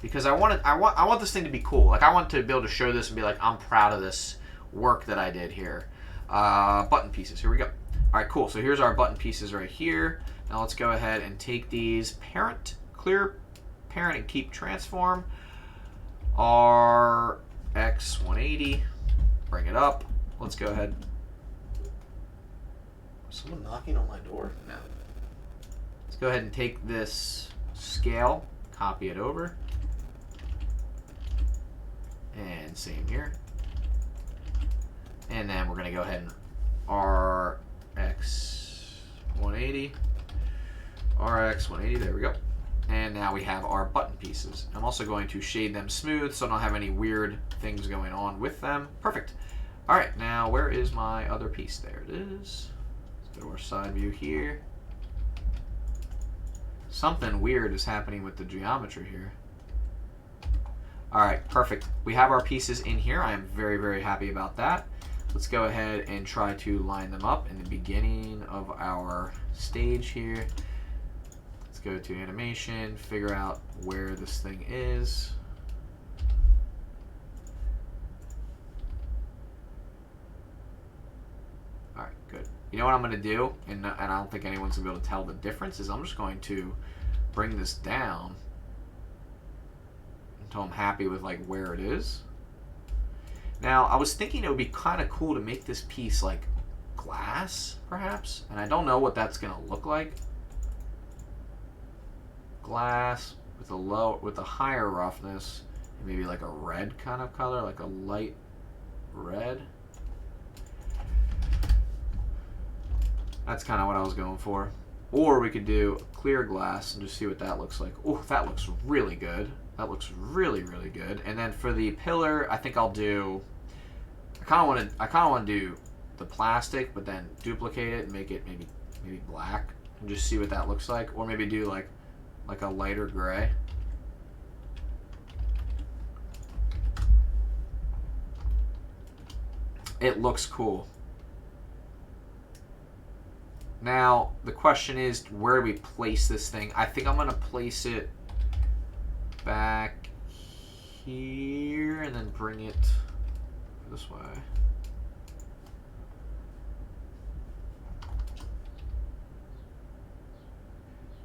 Because I want this thing to be cool. Like I want to be able to show this and be like, I'm proud of this work that I did here. Button pieces. Here we go. All right, cool. So here's our button pieces right here. Now let's go ahead and take these parent, clear parent, and keep transform. RX 180. Bring it up. Let's go ahead. Is someone knocking on my door? No. Let's go ahead and take this scale, copy it over. And same here. And then we're going to go ahead and RX 180. RX 180, there we go. And now we have our button pieces. I'm also going to shade them smooth so I don't have any weird things going on with them. Perfect. All right, now where is my other piece? There it is. Let's go to our side view here. Something weird is happening with the geometry here. All right, perfect. We have our pieces in here. I am very, very happy about that. Let's go ahead and try to line them up in the beginning of our stage here. Let's go to animation, figure out where this thing is. All right, good. You know what I'm going to do, and I don't think anyone's going to be able to tell the difference, is I'm just going to bring this down until I'm happy with like where it is. Now, I was thinking it would be kind of cool to make this piece like glass, perhaps, and I don't know what that's going to look like. Glass with a higher roughness, and maybe like a red kind of color, like a light red. That's kind of what I was going for. Or we could do clear glass and just see what that looks like. Oh, that looks really good. That looks really, really good. And then for the pillar, I think I'll do. I kind of want to do the plastic, but then duplicate it and make it maybe black, and just see what that looks like. Or maybe do like a lighter gray. It looks cool. Now, the question is, where do we place this thing? I think I'm going to place it back here and then bring it this way.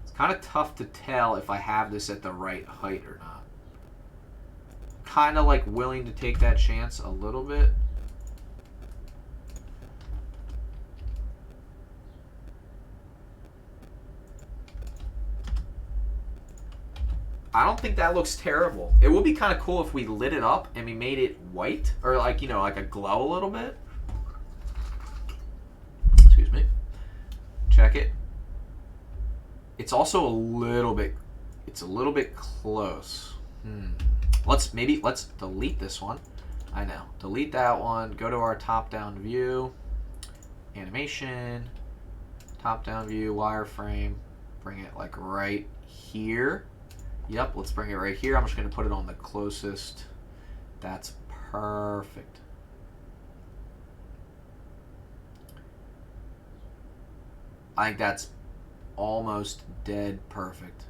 It's kind of tough to tell if I have this at the right height or not. Kind of like willing to take that chance a little bit. I don't think that looks terrible. It would be kind of cool if we lit it up and we made it white, or like, you know, like a glow a little bit. Excuse me. Check it. It's also a little bit close. Let's delete this one. I know. Delete that one. Go to our top-down view. Animation. Top-down view, wireframe. Bring it like right here. Yep, let's bring it right here. I'm just going to put it on the closest. That's perfect. I think that's almost dead perfect.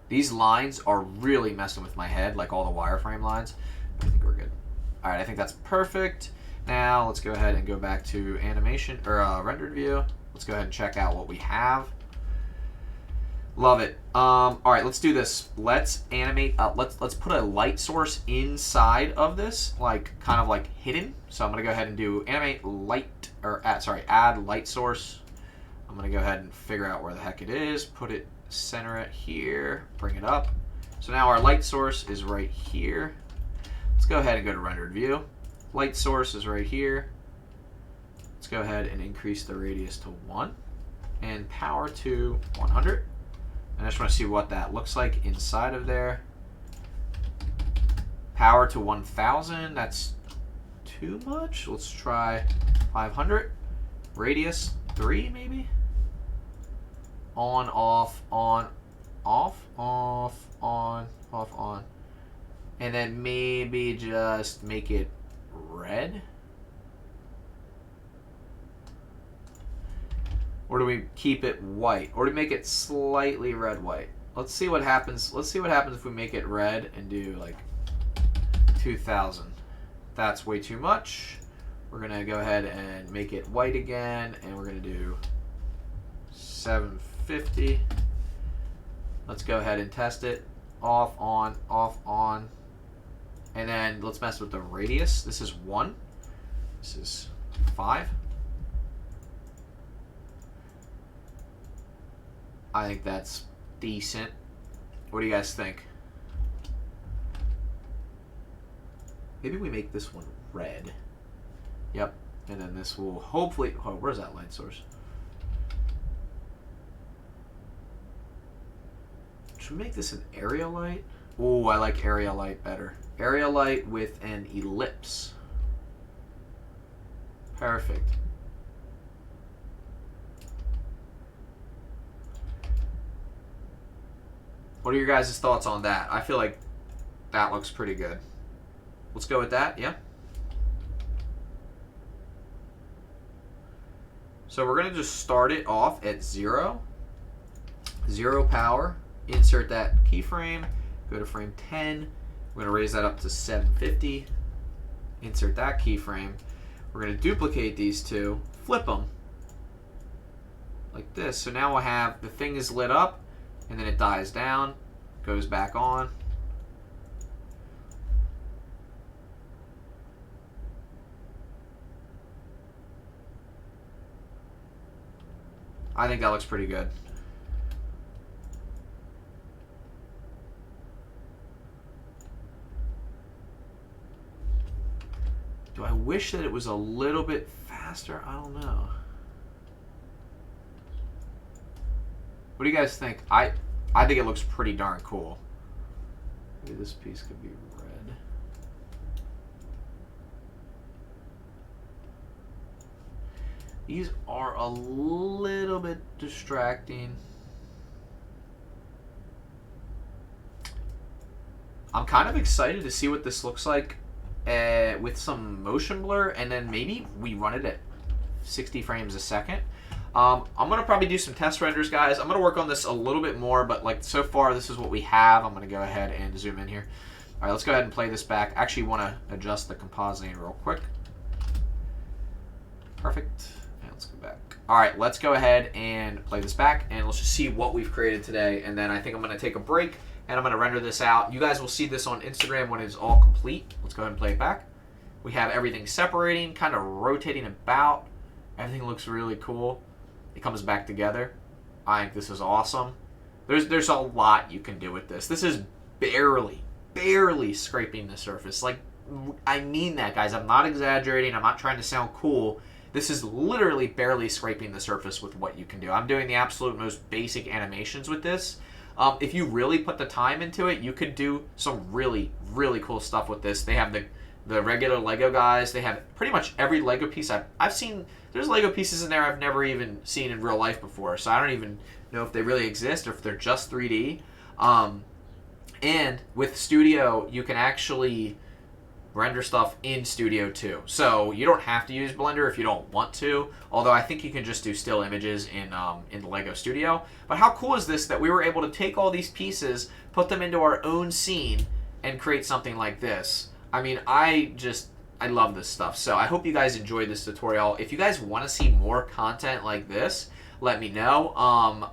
These lines are really messing with my head, like all the wireframe lines. I think we're good. All right, I think that's perfect. Now let's go ahead and go back to animation or rendered view. Let's go ahead and check out what we have. Love it. All right, let's do this. Let's animate. Let's put a light source inside of this, like kind of like hidden. So I'm gonna go ahead and do animate light, or add light source. I'm gonna go ahead and figure out where the heck it is. Put it, center it here, bring it up. So now our light source is right here. Let's go ahead and go to rendered view. Light source is right here. Let's go ahead and increase the radius to 1 and power to 100. I just want to see what that looks like inside of there. Power to 1000, that's too much. Let's try 500. Radius 3 maybe? On, off, on, off, off, on, off, on. And then maybe just make it red. Or do we keep it white? Or do we make it slightly red-white? Let's see what happens. Let's see what happens if we make it red and do like 2000. That's way too much. We're going to go ahead and make it white again, and we're going to do 750. Let's go ahead and test it. Off, on, off, on. And then let's mess with the radius. This is 1. This is 5. I think that's decent. What do you guys think? Maybe we make this one red. Yep. And then this will hopefully... Oh, where's that light source? Should we make this an area light? Oh, I like area light better. Area light with an ellipse. Perfect. What are your guys' thoughts on that? I feel like that looks pretty good. Let's go with that, yeah? So we're going to just start it off at 0. 0 power. Insert that keyframe. Go to frame 10. We're going to raise that up to 750. Insert that keyframe. We're going to duplicate these two. Flip them. Like this. So now we'll have the thing is lit up. And then it dies down, goes back on. I think that looks pretty good. Do I wish that it was a little bit faster? I don't know. What do you guys think? I think it looks pretty darn cool. Maybe this piece could be red. These are a little bit distracting. I'm kind of excited to see what this looks like with some motion blur, and then maybe we run it at 60 frames a second. I'm going to probably do some test renders, guys. I'm going to work on this a little bit more, but like so far, this is what we have. I'm going to go ahead and zoom in here. All right, let's go ahead and play this back. I actually want to adjust the compositing real quick. Perfect. And let's go back. All right, let's go ahead and play this back, and let's just see what we've created today. And then I think I'm going to take a break, and I'm going to render this out. You guys will see this on Instagram when it's all complete. Let's go ahead and play it back. We have everything separating, kind of rotating about. Everything looks really cool. It comes back together. I think this is awesome. There's a lot you can do with this. This is barely scraping the surface. Like, I mean that, guys. I'm not exaggerating. I'm not trying to sound cool. This is literally barely scraping the surface with what you can do. I'm doing the absolute most basic animations with this. If you really put the time into it, you could do some really cool stuff with this. They have the regular Lego guys. They have pretty much every Lego piece I've seen. There's Lego pieces in there I've never even seen in real life before, so I don't even know if they really exist or if they're just 3D. And with Studio, you can actually render stuff in Studio too. So you don't have to use Blender if you don't want to, although I think you can just do still images in Lego Studio. But how cool is this that we were able to take all these pieces, put them into our own scene, and create something like this? I mean, I love this stuff. So I hope you guys enjoyed this tutorial. If you guys want to see more content like this, let me know.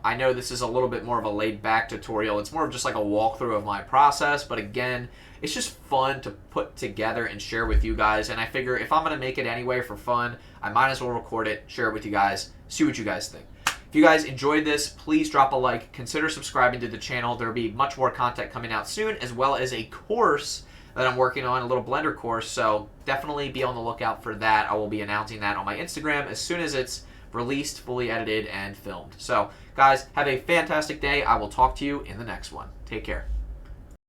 I know this is a little bit more of a laid back tutorial. It's more of just like a walkthrough of my process. But again, it's just fun to put together and share with you guys. And I figure if I'm going to make it anyway for fun, I might as well record it, share it with you guys, see what you guys think. If you guys enjoyed this, please drop a like. Consider subscribing to the channel. There will be much more content coming out soon, as well as a course that I'm working on, a little Blender course, so definitely be on the lookout for that. I will be announcing that on my Instagram as soon as it's released, fully edited, and filmed. So, guys, have a fantastic day. I will talk to you in the next one. Take care.